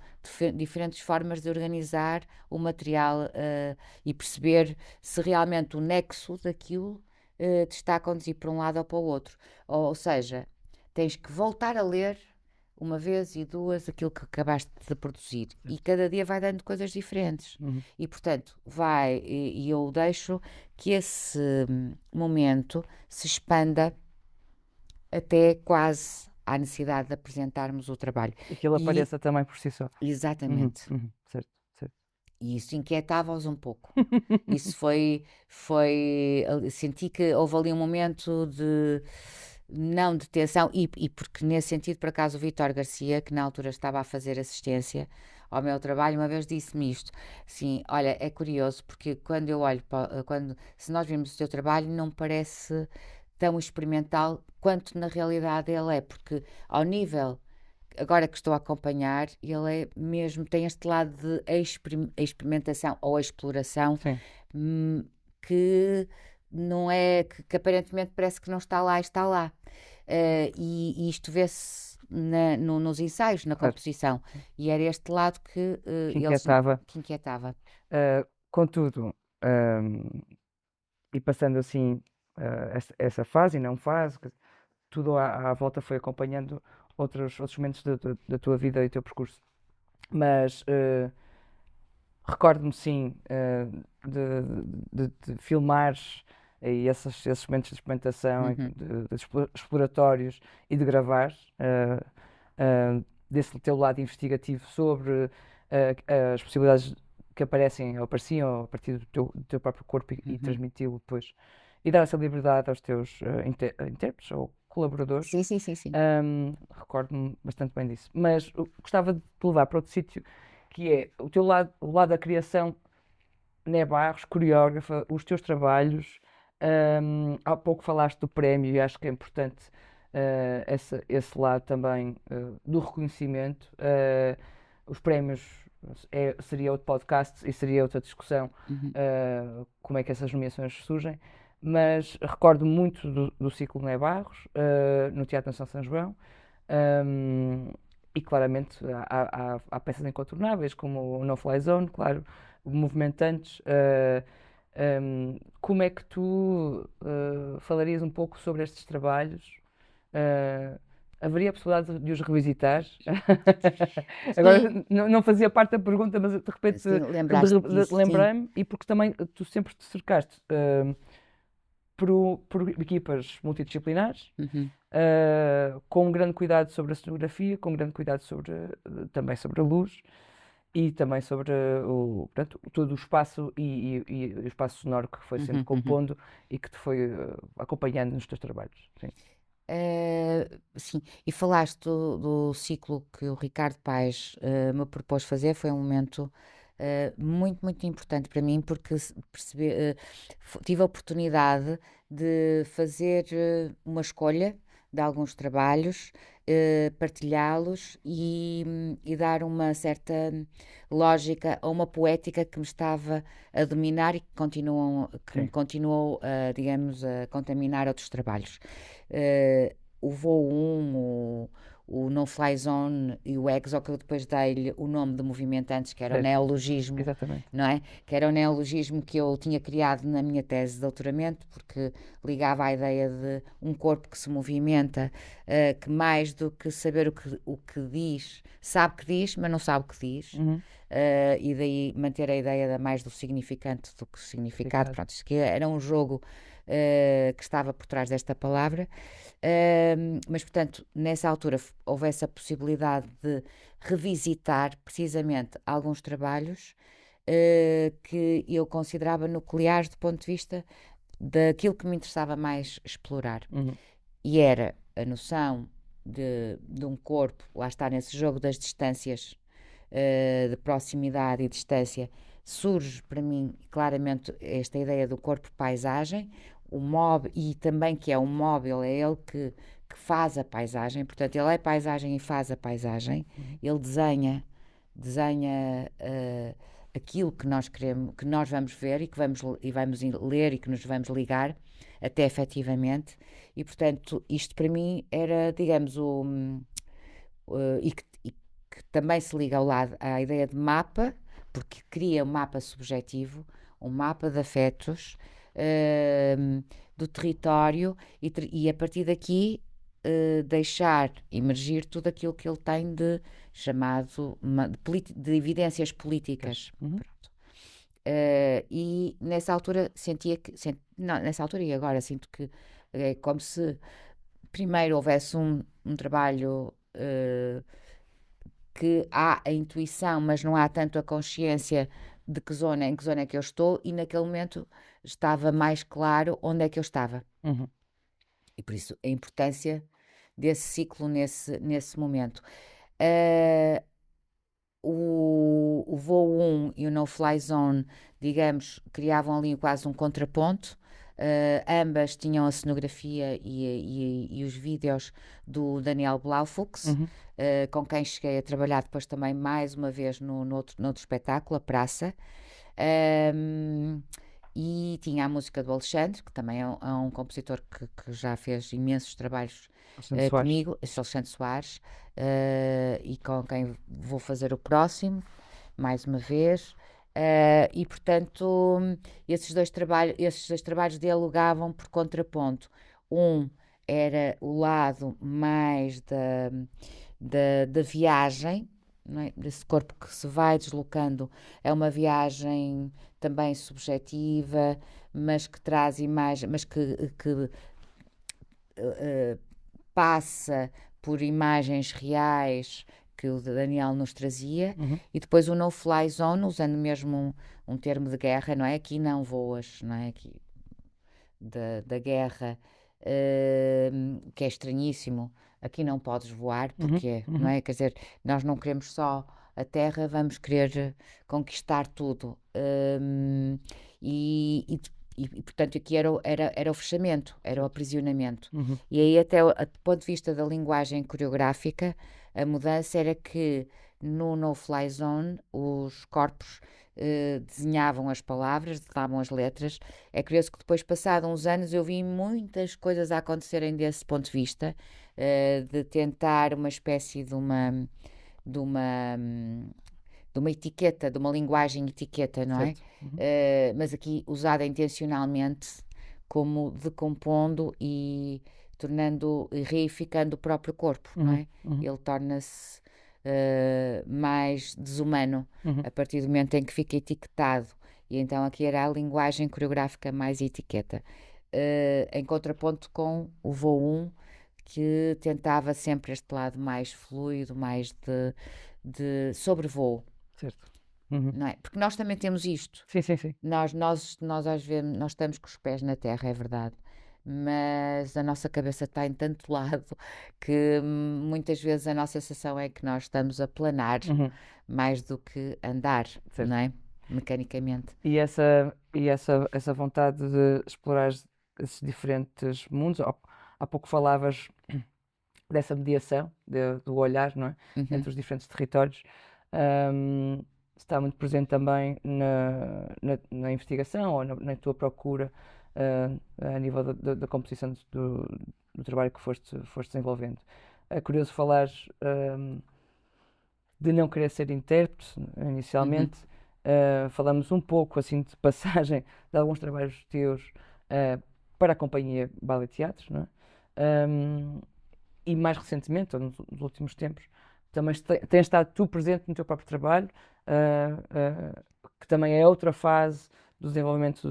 diferentes formas de organizar o material e perceber se realmente o nexo daquilo te está a conduzir para um lado ou para o outro. Ou seja, tens que voltar a ler uma vez e duas aquilo que acabaste de produzir e cada dia vai dando coisas diferentes. Uhum. E portanto e eu deixo que esse momento se expanda até quase à necessidade de apresentarmos o trabalho. E que ele E apareça também por si só. Uhum. exatamente. Uhum. Certo, certo. E isso inquietava-os um pouco. Isso senti que houve ali um momento de não de tensão e porque nesse sentido, por acaso, o Vítor Garcia, que na altura estava a fazer assistência ao meu trabalho, uma vez disse-me isto, assim, olha, é curioso, porque quando eu olho, se nós vimos o teu trabalho, não parece tão experimental quanto na realidade ele é, porque ao nível agora que estou a acompanhar, ele é mesmo, tem este lado de experimentação ou exploração Sim. que não é, que aparentemente parece que não está lá, está lá. E isto vê-se nos ensaios, na Claro. composição. E era este lado que inquietava. que inquietava. Contudo, e passando assim essa fase e não fase, tudo à volta foi acompanhando outros momentos da tua vida e do teu percurso. Mas recordo-me sim de filmares e esses momentos de experimentação, Uhum. de exploratórios e de gravar desse teu lado investigativo sobre as possibilidades que aparecem ou apareciam a partir do teu próprio corpo e Uhum. transmiti-lo depois. E dar essa liberdade aos teus intérpretes ou colaboradores. Sim, sim, sim, sim. Recordo-me bastante bem disso. Mas gostava de te levar para outro sítio, que é o lado da criação, Né Barros, coreógrafa, os teus trabalhos. Há pouco falaste do prémio e acho que é importante esse lado também do reconhecimento. Os prémios seria outro podcast e seria outra discussão, Uhum. como é que essas nomeações surgem. Mas recordo muito do ciclo Né Barros, no Teatro Nacional São João, um, e claramente há peças incontornáveis, como o No Fly Zone, claro, movimentantes. Como é que tu falarias um pouco sobre estes trabalhos? Uh, Haveria a possibilidade de os revisitar? Agora, Sim, não fazia parte da pergunta, mas de repente sim, lembraste disso, sim. lembrei-me, e porque também tu sempre te cercaste por equipas multidisciplinares, Uhum, com um grande cuidado sobre a cenografia, com um grande cuidado também sobre a luz e também sobre portanto, todo o espaço e o espaço sonoro que foi sempre uhum, uhum. compondo e que te foi acompanhando nos teus trabalhos. Sim. Sim, e falaste do ciclo que o Ricardo Paes me propôs fazer, foi um momento muito, muito importante para mim, porque tive a oportunidade de fazer uma escolha de alguns trabalhos, partilhá-los e dar uma certa lógica ou uma poética que me estava a dominar e que me Sim. continuou, digamos, a contaminar outros trabalhos. O Voo 1, o No Fly Zone e o EXO, que eu depois dei-lhe o nome de movimento antes, que era o Certo. neologismo, Exatamente. não é? Que era o neologismo que eu tinha criado na minha tese de doutoramento, porque ligava à ideia de um corpo que se movimenta, que mais do que saber o que diz, sabe que diz, mas não sabe o que diz. Uhum. E daí manter a ideia mais do significante do que o significado. Significado. Pronto, isso que era um jogo que estava por trás desta palavra. Mas, portanto, nessa altura houve essa possibilidade de revisitar precisamente alguns trabalhos que eu considerava nucleares do ponto de vista daquilo que me interessava mais explorar. Uhum. E era a noção de um corpo, lá está nesse jogo das distâncias, de proximidade e distância, surge para mim claramente esta ideia do corpo-paisagem, o móvel, e também que é um móvel, é ele que faz a paisagem, portanto, ele é paisagem e faz a paisagem, Uhum. ele desenha aquilo que nós queremos, que nós vamos ver e vamos ler e que nos vamos ligar até efetivamente. E portanto, isto para mim era, digamos, e que também se liga ao lado à ideia de mapa, porque cria um mapa subjetivo, um mapa de afetos do território e a partir daqui deixar emergir tudo aquilo que ele tem de chamado de evidências políticas. Uhum. E nessa altura sentia que, não, nessa altura e agora sinto que é como se primeiro houvesse um trabalho que há a intuição, mas não há tanto a consciência de em que zona é que eu estou, e naquele momento estava mais claro onde é que eu estava. Uhum. E por isso a importância desse ciclo nesse momento. Uh, o Voo 1 e o No Fly Zone, digamos, criavam ali quase um contraponto. Ambas tinham a cenografia e os vídeos do Daniel Blaufuchs, Uhum. com quem cheguei a trabalhar depois também mais uma vez no outro espetáculo, a Praça. Um, e tinha a música do Alexandre, que também é um compositor que já fez imensos trabalhos Bastante Soares. comigo, Alexandre Soares, e com quem vou fazer o próximo, mais uma vez. E portanto, esses dois trabalhos dialogavam por contraponto. Um era o lado mais da viagem, não é? Desse corpo que se vai deslocando. É uma viagem também subjetiva, mas que traz imagens, mas que passa por imagens reais que o Daniel nos trazia, Uhum. e depois o No Fly Zone, usando mesmo um termo de guerra, não é? Aqui não voas, não é? Aqui da guerra, que é estranhíssimo. Aqui não podes voar, Uhum. porque, não Uhum. é? Quer dizer, nós não queremos só a terra, vamos querer conquistar tudo. E, portanto, aqui era o fechamento, era o aprisionamento. Uhum. E aí, até do ponto de vista da linguagem coreográfica, a mudança era que no No Fly Zone os corpos desenhavam as palavras, davam as letras. É curioso que depois, passados uns anos, eu vi muitas coisas a acontecerem desse ponto de vista, de tentar uma espécie de uma, de uma etiqueta, de uma linguagem etiqueta, não é? Certo. Uhum. Mas aqui usada intencionalmente como decompondo e tornando, e reificando o próprio corpo, não Uhum. é? Uhum. Ele torna-se mais desumano Uhum. a partir do momento em que fica etiquetado. E então aqui era a linguagem coreográfica mais etiqueta. Em contraponto com o voo 1, que tentava sempre este lado mais fluido, mais de sobrevoo, Certo. Uhum. não é? Porque nós também temos isto. Sim, sim, sim. Nós às vezes nós estamos com os pés na terra, é verdade, mas a nossa cabeça está em tanto lado que muitas vezes a nossa sensação é que nós estamos a planar Uhum. mais do que andar, Certo. não é? Mecanicamente. E essa vontade de explorar esses diferentes mundos, há pouco falavas dessa mediação, do olhar, não é? Uhum. Entre os diferentes territórios, ahm, está muito presente também na investigação ou na tua procura, a nível da composição do trabalho que foste desenvolvendo. É curioso falar de não querer ser intérprete, Uhum. inicialmente. Falamos um pouco assim de passagem de alguns trabalhos teus para a companhia Ballet Teatro, não é? E mais recentemente, ou nos últimos tempos, também tens estado tu presente no teu próprio trabalho, que também é outra fase do desenvolvimento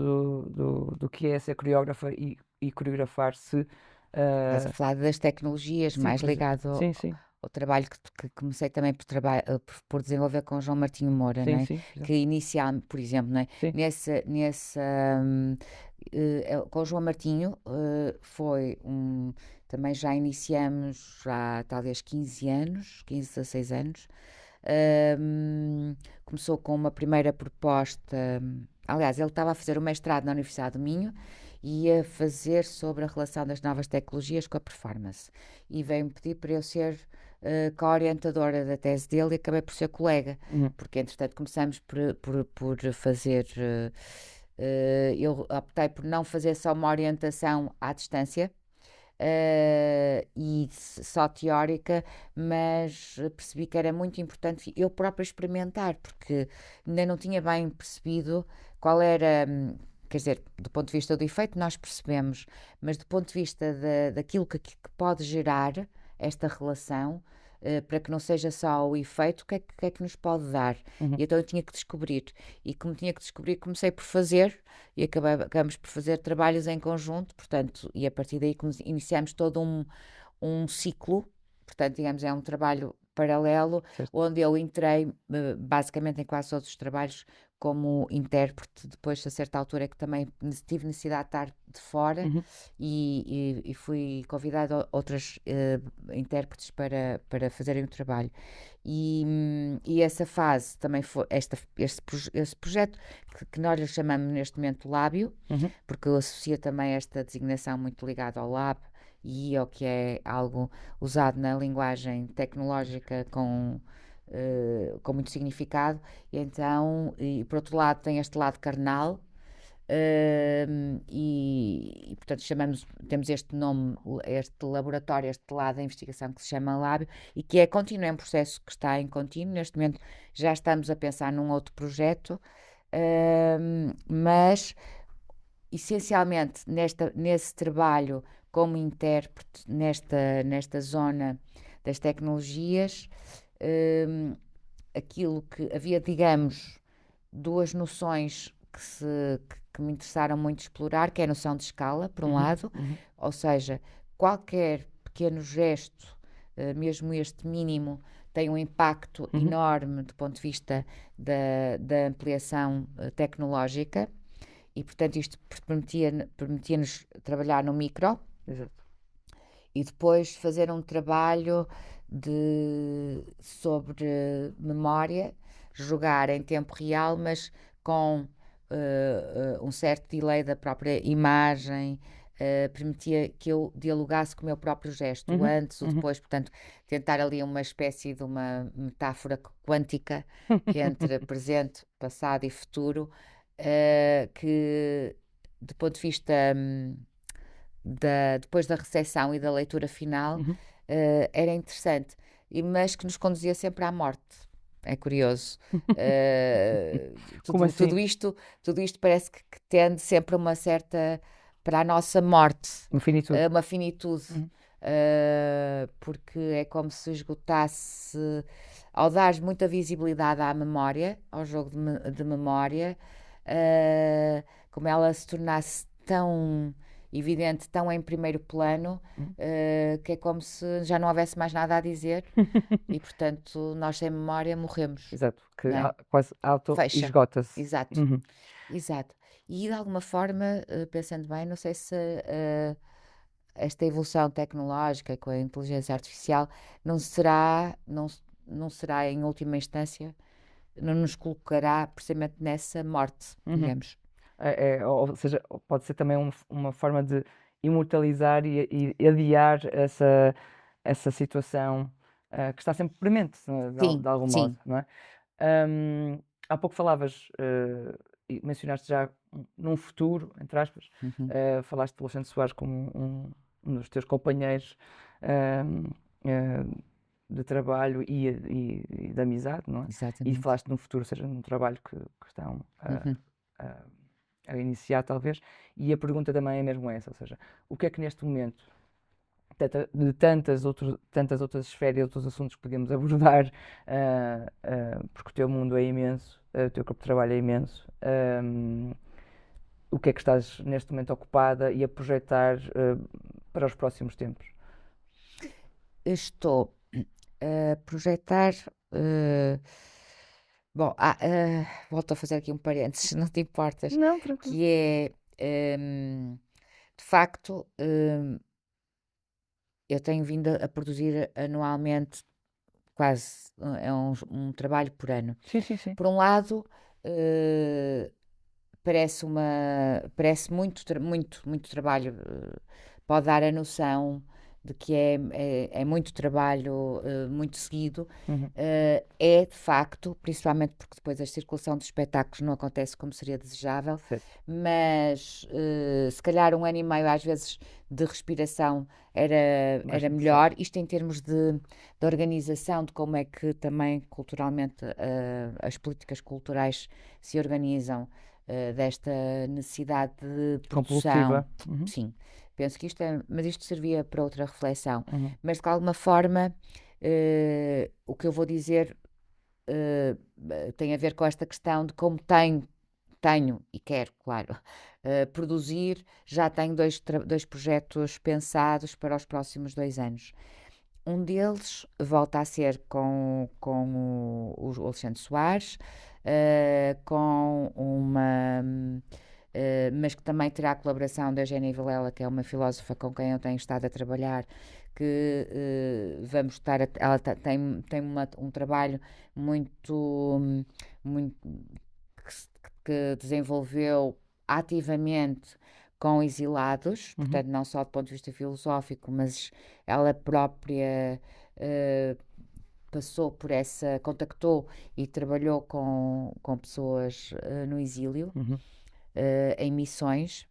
do que é ser coreógrafa e coreografar-se. Estás a falar das tecnologias, Sim, mais ligado sim, sim, ao trabalho que comecei também por desenvolver com o João Martinho Moura, não sim, é? sim, Que inicialmente, por exemplo, não é? sim, Nessa, hum, com o João Martinho também já iniciamos há talvez 15 anos, 15, 16 anos. Começou com uma primeira proposta. Aliás, ele estava a fazer o mestrado na Universidade do Minho e ia fazer sobre a relação das novas tecnologias com a performance. E veio-me pedir para eu ser co-orientadora da tese dele e acabei por ser colega, uhum, porque entretanto começamos por fazer. Eu optei por não fazer só uma orientação à distância, e só teórica, mas percebi que era muito importante eu própria experimentar, porque ainda não tinha bem percebido qual era. Quer dizer, do ponto de vista do efeito, nós percebemos, mas do ponto de vista daquilo que pode gerar esta relação, para que não seja só o efeito, o que é que nos pode dar? uhum. E então eu tinha que descobrir. E como tinha que descobrir, comecei por fazer e acabamos por fazer trabalhos em conjunto, portanto, e a partir daí iniciamos todo um ciclo, portanto, digamos, é um trabalho paralelo, Certo. onde eu entrei basicamente em quase todos os trabalhos como intérprete, depois a certa altura que também tive necessidade de estar de fora Uhum. e fui convidada a outras intérpretes para fazerem o trabalho. E essa fase também foi, esse projeto que nós lhe chamamos neste momento Lábio, Uhum. porque eu associo também esta designação muito ligada ao lab e ao que é algo usado na linguagem tecnológica com muito significado. E então, por outro lado, tem este lado carnal. Portanto temos este nome, este laboratório, este lado da investigação que se chama Lábio e que é contínuo, é um processo que está em contínuo. Neste momento já estamos a pensar num outro projeto, mas essencialmente nesse trabalho como intérprete nesta zona das tecnologias, aquilo que havia, digamos, duas noções que me interessaram muito explorar, que é a noção de escala, por um Uhum. lado, Uhum. ou seja, qualquer pequeno gesto, mesmo este mínimo, tem um impacto Uhum. enorme do ponto de vista da ampliação tecnológica e, portanto, isto permitia-nos trabalhar no micro Exato. e depois fazer um trabalho sobre memória, jogar em tempo real, mas com um certo delay da própria imagem, permitia que eu dialogasse com o meu próprio gesto, o Uhum, antes, o uhum. depois, portanto, tentar ali uma espécie de uma metáfora quântica que entre presente, passado e futuro, que do ponto de vista depois da recepção e da leitura final, Uhum. era interessante, mas que nos conduzia sempre à morte. É curioso. Uh, Como tudo, assim? tudo isto, tudo isto parece que tende sempre a uma certa, para a nossa morte, Uma finitude. uma finitude. Uhum. Porque é como se esgotasse, ao dar muita visibilidade à memória, ao jogo de memória, como ela se tornasse tão evidente, tão em primeiro plano, Uhum. que é como se já não houvesse mais nada a dizer e, portanto, nós sem memória morremos, Exato, que não é? quase Fecha. auto-esgota-se. Exato, Uhum. exato. E de alguma forma, pensando bem, não sei se esta evolução tecnológica com a inteligência artificial não será em última instância, não nos colocará precisamente nessa morte, Uhum. digamos. Ou seja, pode ser também uma forma de imortalizar e adiar essa situação que está sempre premente, Sim, de algum modo, sim. não é? Há pouco falavas, e mencionaste já num futuro, entre aspas, Uhum, falaste de Alexandre Soares como um dos teus companheiros hum, eh, de trabalho e de amizade, não é? E exatamente. falaste num futuro, ou seja, num trabalho que estão Uhum. a, a iniciar, talvez, e a pergunta também é mesmo essa, ou seja, o que é que neste momento, de tantas outras esferas e outros assuntos que podemos abordar, porque o teu mundo é imenso, o teu campo de trabalho é imenso, o que é que estás neste momento ocupada e a projetar para os próximos tempos? Estou a projetar. eh, Bom, volto a fazer aqui um parênteses, se não te importas, Não, tranquilo. que é, de facto, eu tenho vindo a produzir anualmente quase, é um trabalho por ano. Sim, sim, sim. Por um lado, eh, parece muito trabalho, pode dar a noção de que é muito trabalho, muito seguido. Uhum. É de facto, principalmente porque depois a circulação dos espetáculos não acontece como seria desejável, Certo. mas se calhar um ano e meio às vezes de respiração Mais era necessário. melhor, isto em termos de organização, de como é que também culturalmente as políticas culturais se organizam, desta necessidade de produção. Compulsiva. Uhum. Sim, penso que mas isto servia para outra reflexão. Uhum. Mas de alguma forma, o que eu vou dizer eh, tem a ver com esta questão de como tenho e quero, claro, produzir. Já tenho dois projetos pensados para os próximos 2 anos. Um deles volta a ser com o Alexandre Soares, com uma. Mas que também terá a colaboração da Eugénia Vilela, que é uma filósofa com quem eu tenho estado a trabalhar, que vamos estar. Ela tem um trabalho muito, muito que desenvolveu ativamente com exilados, Uhum. portanto, não só do ponto de vista filosófico, mas ela própria eh, contactou e trabalhou com pessoas no exílio, Uhum. em missões,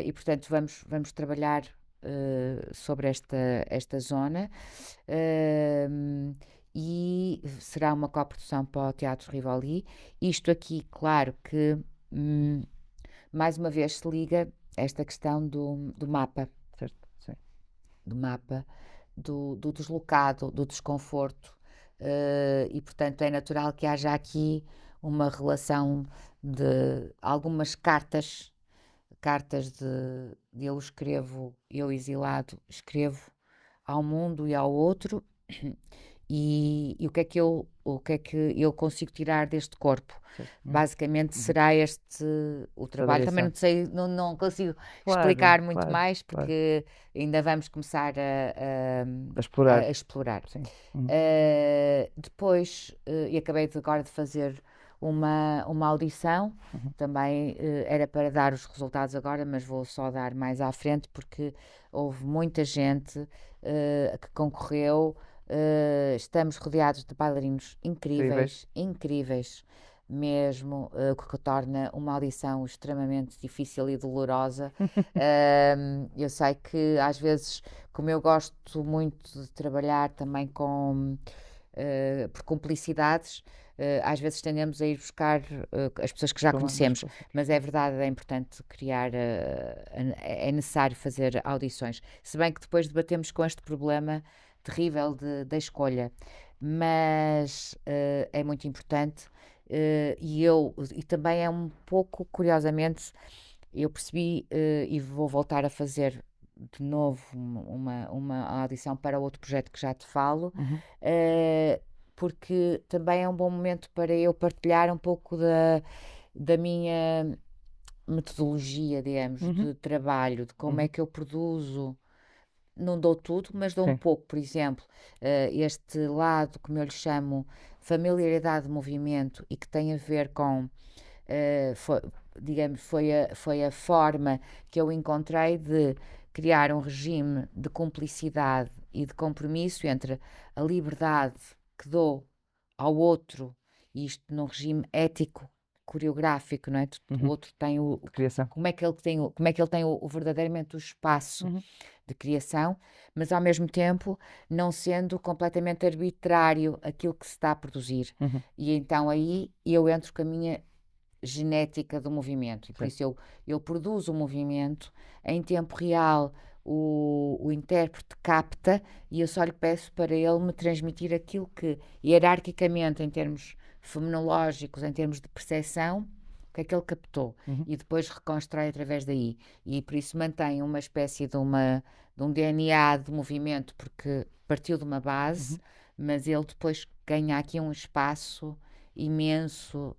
e portanto vamos trabalhar sobre esta zona. E será uma coprodução para o Teatro Rivoli. Isto aqui, claro que mais uma vez se liga a esta questão do mapa, Certo, sim. do mapa, do deslocado, do desconforto, e portanto é natural que haja aqui uma relação de algumas cartas de eu escrevo, eu exilado, escrevo ao mundo e ao outro, e o que é que eu consigo tirar deste corpo. Certo. Basicamente Uhum. será este o Essa trabalho. Também variação. não sei, não consigo Claro, explicar muito claro, mais claro. porque ainda vamos começar A explorar. a explorar. Sim. Uhum. Depois, e acabei agora de fazer uma audição, também era para dar os resultados agora, mas vou só dar mais à frente, porque houve muita gente que concorreu. Estamos rodeados de bailarinos incríveis, incríveis mesmo, o que torna uma audição extremamente difícil e dolorosa. Eu sei que às vezes, como eu gosto muito de trabalhar também por cumplicidades, às vezes tendemos a ir buscar as pessoas que já conhecemos, mas é verdade, é importante criar, é necessário fazer audições, se bem que depois debatemos com este problema terrível da escolha, mas é muito importante. E também é um pouco, curiosamente, eu percebi, e vou voltar a fazer de novo uma audição para outro projeto que já te falo, porque também é um bom momento para eu partilhar um pouco da minha metodologia, digamos, de trabalho, de como é que eu produzo. Não dou tudo, mas dou um pouco. Por exemplo, este lado, como eu lhe chamo, familiaridade de movimento, e que tem a ver com, digamos, foi a forma que eu encontrei de criar um regime de cumplicidade e de compromisso entre a liberdade que dou ao outro, e isto num regime ético, coreográfico, não é? O outro tem criação. Como é que ele tem verdadeiramente o espaço de criação, mas ao mesmo tempo não sendo completamente arbitrário aquilo que se está a produzir. E então aí eu entro com a minha genética do movimento, e por isso eu produzo o movimento em tempo real. O intérprete capta, e eu só lhe peço para ele me transmitir aquilo que, hierarquicamente, em termos fenomenológicos, em termos de percepção, o que é que ele captou, e depois reconstrói através daí. E por isso mantém uma espécie de um DNA de movimento, porque partiu de uma base, mas ele depois ganha aqui um espaço imenso,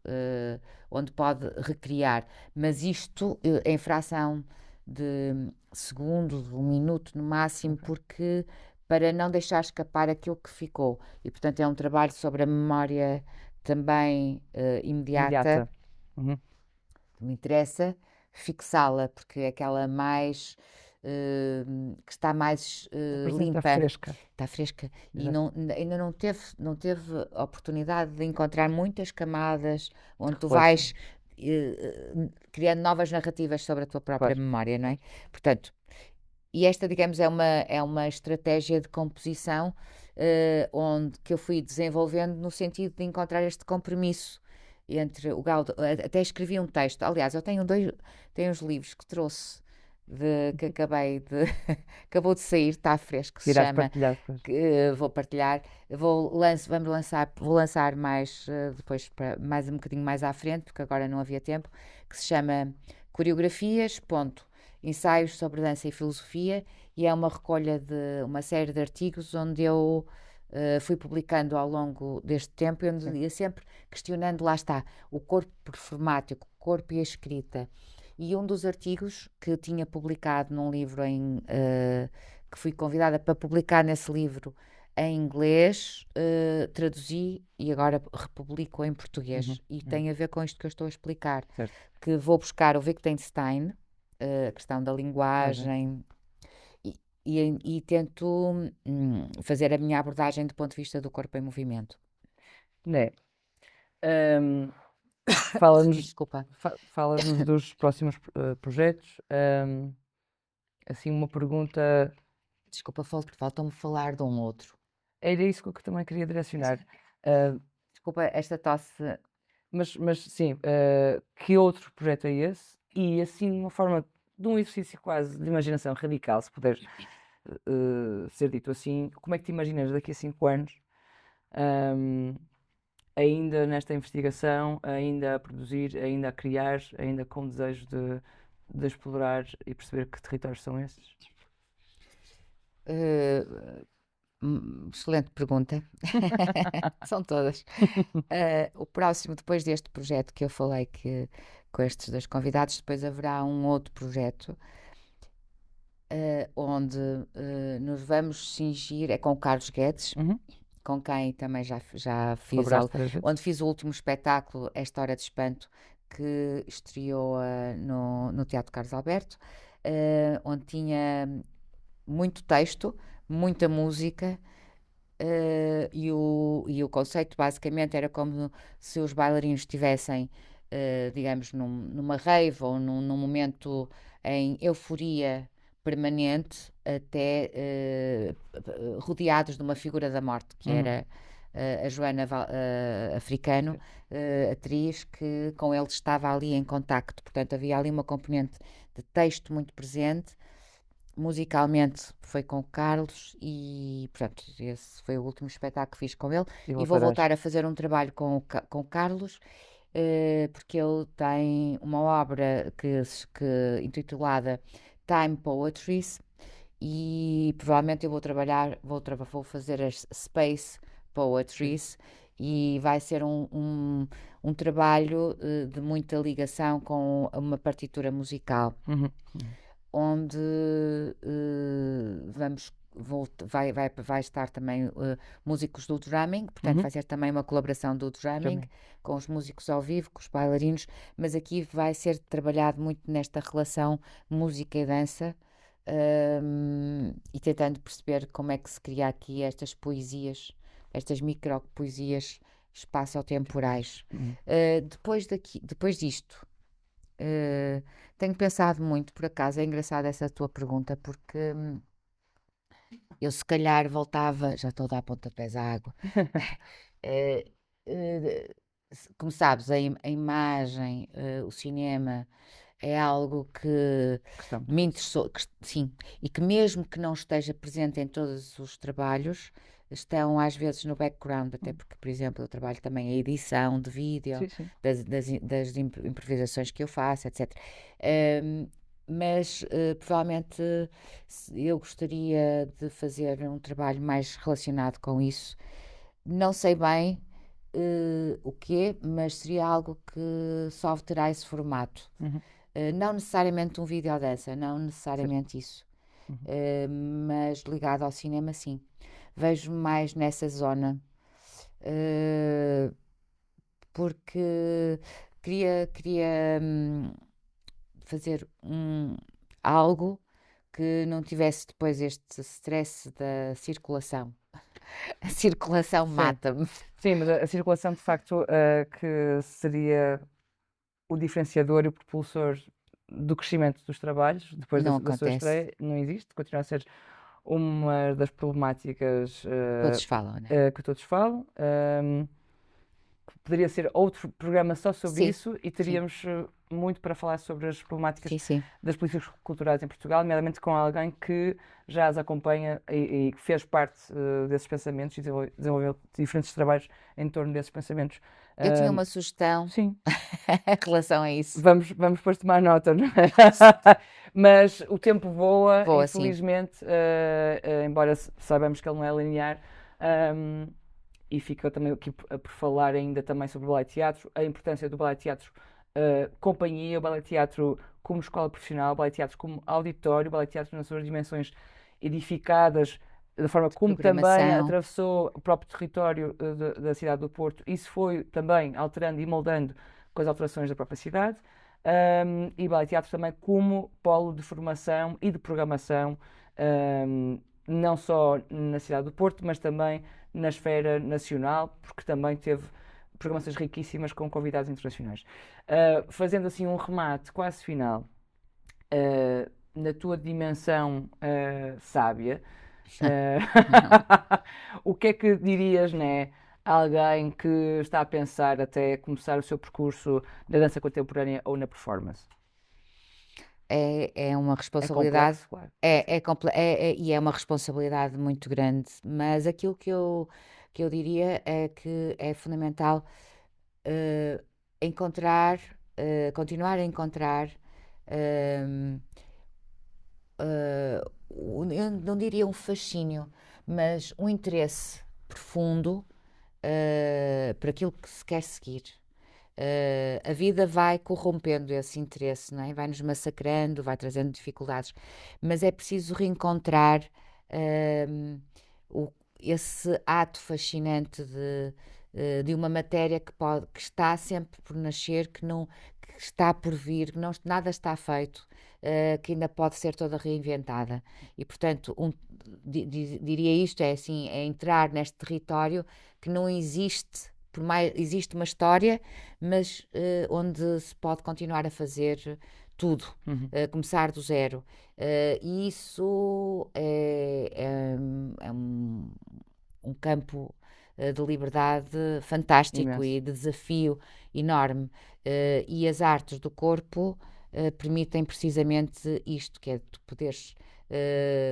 onde pode recriar. Mas isto em fração de segundos, um minuto no máximo, porque para não deixar escapar aquilo que ficou. E portanto é um trabalho sobre a memória também imediata. Me interessa fixá-la, porque é aquela mais que está mais limpa, está fresca. E ainda não teve a oportunidade de encontrar muitas camadas onde tu vais criando novas narrativas sobre a tua própria memória, não é? Portanto, e esta, digamos, é uma estratégia de composição que eu fui desenvolvendo no sentido de encontrar este compromisso entre o Gaudio. Até escrevi um texto, aliás, eu tenho uns livros que trouxe, que acabou de sair, está fresco, se chama, vou partilhar, vou lançar mais depois, mais um bocadinho mais à frente, porque agora não havia tempo, que se chama Coreografias, ensaios sobre dança e filosofia, e é uma recolha de uma série de artigos onde eu fui publicando ao longo deste tempo, e onde ia sempre questionando, lá está, o corpo performático, o corpo e a escrita. E um dos artigos que tinha publicado num livro que fui convidada para publicar nesse livro em inglês, traduzi e agora republico em português. E tem a ver com isto que eu estou a explicar, que vou buscar o Wittgenstein, a questão da linguagem, e tento fazer a minha abordagem do ponto de vista do corpo em movimento. Né? Fala-nos dos próximos projetos. Assim, uma pergunta. Desculpa, falta-me falar de um outro. Era isso que eu também queria direcionar. Desculpa, esta tosse. Mas sim, que outro projeto é esse? E assim, uma forma de um exercício quase de imaginação radical, se puder ser dito assim, como é que te imaginas daqui a 5 anos, ainda nesta investigação, ainda a produzir, ainda a criar, ainda com desejo de explorar e perceber que territórios são esses? Excelente pergunta. São todas. O próximo, depois deste projeto que eu falei, que com estes 2 convidados, depois haverá um outro projeto onde nos vamos cingir, é com o Carlos Guedes, com quem também já fiz Colaboraste várias vezes? onde fiz o último espetáculo, Esta Hora de Espanto, que estreou no Teatro Carlos Alberto, onde tinha muito texto, muita música, e o conceito basicamente era como se os bailarinos estivessem, digamos, numa rave ou num momento em euforia permanente, até rodeados de uma figura da morte, que era a Joana Africano, atriz, que com ele estava ali em contacto. Portanto, havia ali uma componente de texto muito presente. Musicalmente foi com o Carlos e, portanto, esse foi o último espetáculo que fiz com ele. E E vou voltarás. voltar a fazer um trabalho com o Carlos, porque ele tem uma obra intitulada Time Poetries, e provavelmente eu vou fazer as Space Poetries, e vai ser um trabalho de muita ligação com uma partitura musical, Uhum. onde vai estar também músicos do drumming, portanto Uhum. vai ser também uma colaboração do drumming Drumming. com os músicos ao vivo, com os bailarinos, mas aqui vai ser trabalhado muito nesta relação música e dança, e tentando perceber como é que se cria aqui estas poesias, estas micro-poesias espaço-temporais. Depois disto, tenho pensado muito, por acaso, é engraçado essa tua pergunta, porque eu se calhar voltava, já estou a dar pontapés à água. Eh, eh, Como sabes, a imagem, o cinema é algo que Questão. me interessou, sim, e que mesmo que não esteja presente em todos os trabalhos, estão às vezes no background, até porque, por exemplo, eu trabalho também a edição de vídeo, Sim, sim. das improvisações que eu faço, etc. Mas provavelmente eu gostaria de fazer um trabalho mais relacionado com isso. Não sei bem o quê, mas seria algo que só terá esse formato. Uhum. Não necessariamente um videodança, não necessariamente isso. Mas ligado ao cinema, sim. Vejo-me mais nessa zona, porque queria fazer algo que não tivesse depois este stress da circulação. A circulação Sim. mata-me. Sim, mas a circulação de facto que seria o diferenciador e o propulsor do crescimento dos trabalhos depois Não da sua acontece. estreia, não existe, continua a ser uma das problemáticas Todos falam, né? que todos falam. Poderia ser outro programa só sobre Sim, isso e teríamos muito para falar sobre as problemáticas sim, sim. das políticas culturais em Portugal, nomeadamente com alguém que já as acompanha e que fez parte desses pensamentos e desenvolveu diferentes trabalhos em torno desses pensamentos. Eu tinha uma sugestão Sim, em relação a isso. vamos depois tomar nota, não é? Mas o tempo voa, Voa, sim. infelizmente, embora saibamos que ele não é linear. E fica também aqui por falar ainda também sobre o ballet teatro, a importância do ballet teatro companhia, o ballet teatro como escola profissional, o ballet teatro como auditório, o ballet teatro nas suas dimensões edificadas, da forma como também Programação. atravessou o próprio território da cidade do Porto. Isso foi também alterando e moldando com as alterações da própria cidade. E o ballet teatro também como polo de formação e de programação, não só na cidade do Porto, mas também na esfera nacional, porque também teve programações riquíssimas com convidados internacionais. Fazendo assim um remate quase final, na tua dimensão sábia, o que é que dirias, né, a alguém que está a pensar até começar o seu percurso na dança contemporânea ou na performance? É uma É responsabilidade. complexo, claro. E é uma responsabilidade muito grande, mas aquilo que eu diria é que é fundamental encontrar, continuar a encontrar, eu não diria um fascínio, mas um interesse profundo por aquilo que se quer seguir. A vida vai corrompendo esse interesse, não é? Vai-nos massacrando, vai trazendo dificuldades, mas é preciso reencontrar esse ato fascinante de uma matéria que está sempre por nascer, que está por vir, que nada está feito, que ainda pode ser toda reinventada. E, portanto, diria isto, é assim, é entrar neste território que não existe, por mais existe uma história, mas onde se pode continuar a fazer tudo, começar do zero. E isso é um campo de liberdade fantástico Imenso. e de desafio enorme. E as artes do corpo permitem precisamente isto, que é tu poderes,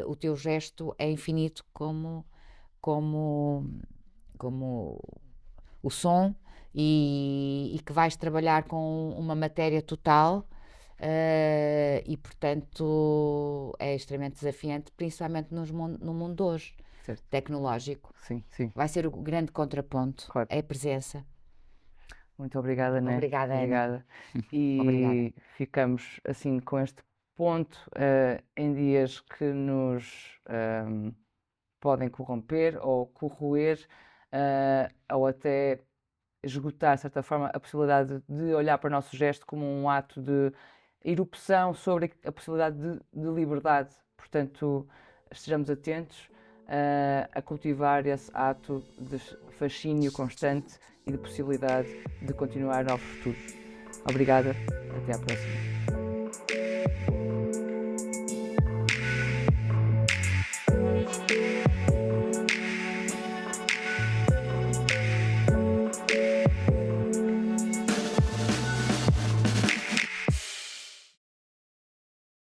o teu gesto é infinito como, como o som e que vais trabalhar com uma matéria total. E portanto é extremamente desafiante, principalmente no mundo de hoje, Certo. tecnológico. Sim, sim, Vai ser o grande contraponto, claro. é a presença. Muito obrigada, Né? Obrigada, Ana. Obrigada. Obrigada. E ficamos assim com este ponto em dias que nos podem corromper ou corroer, ou até esgotar, de certa forma, a possibilidade de olhar para o nosso gesto como um ato de erupção sobre a possibilidade de liberdade. Portanto, estejamos atentos a cultivar esse ato de fascínio constante e de possibilidade de continuar novos futuros. Obrigada, até à próxima.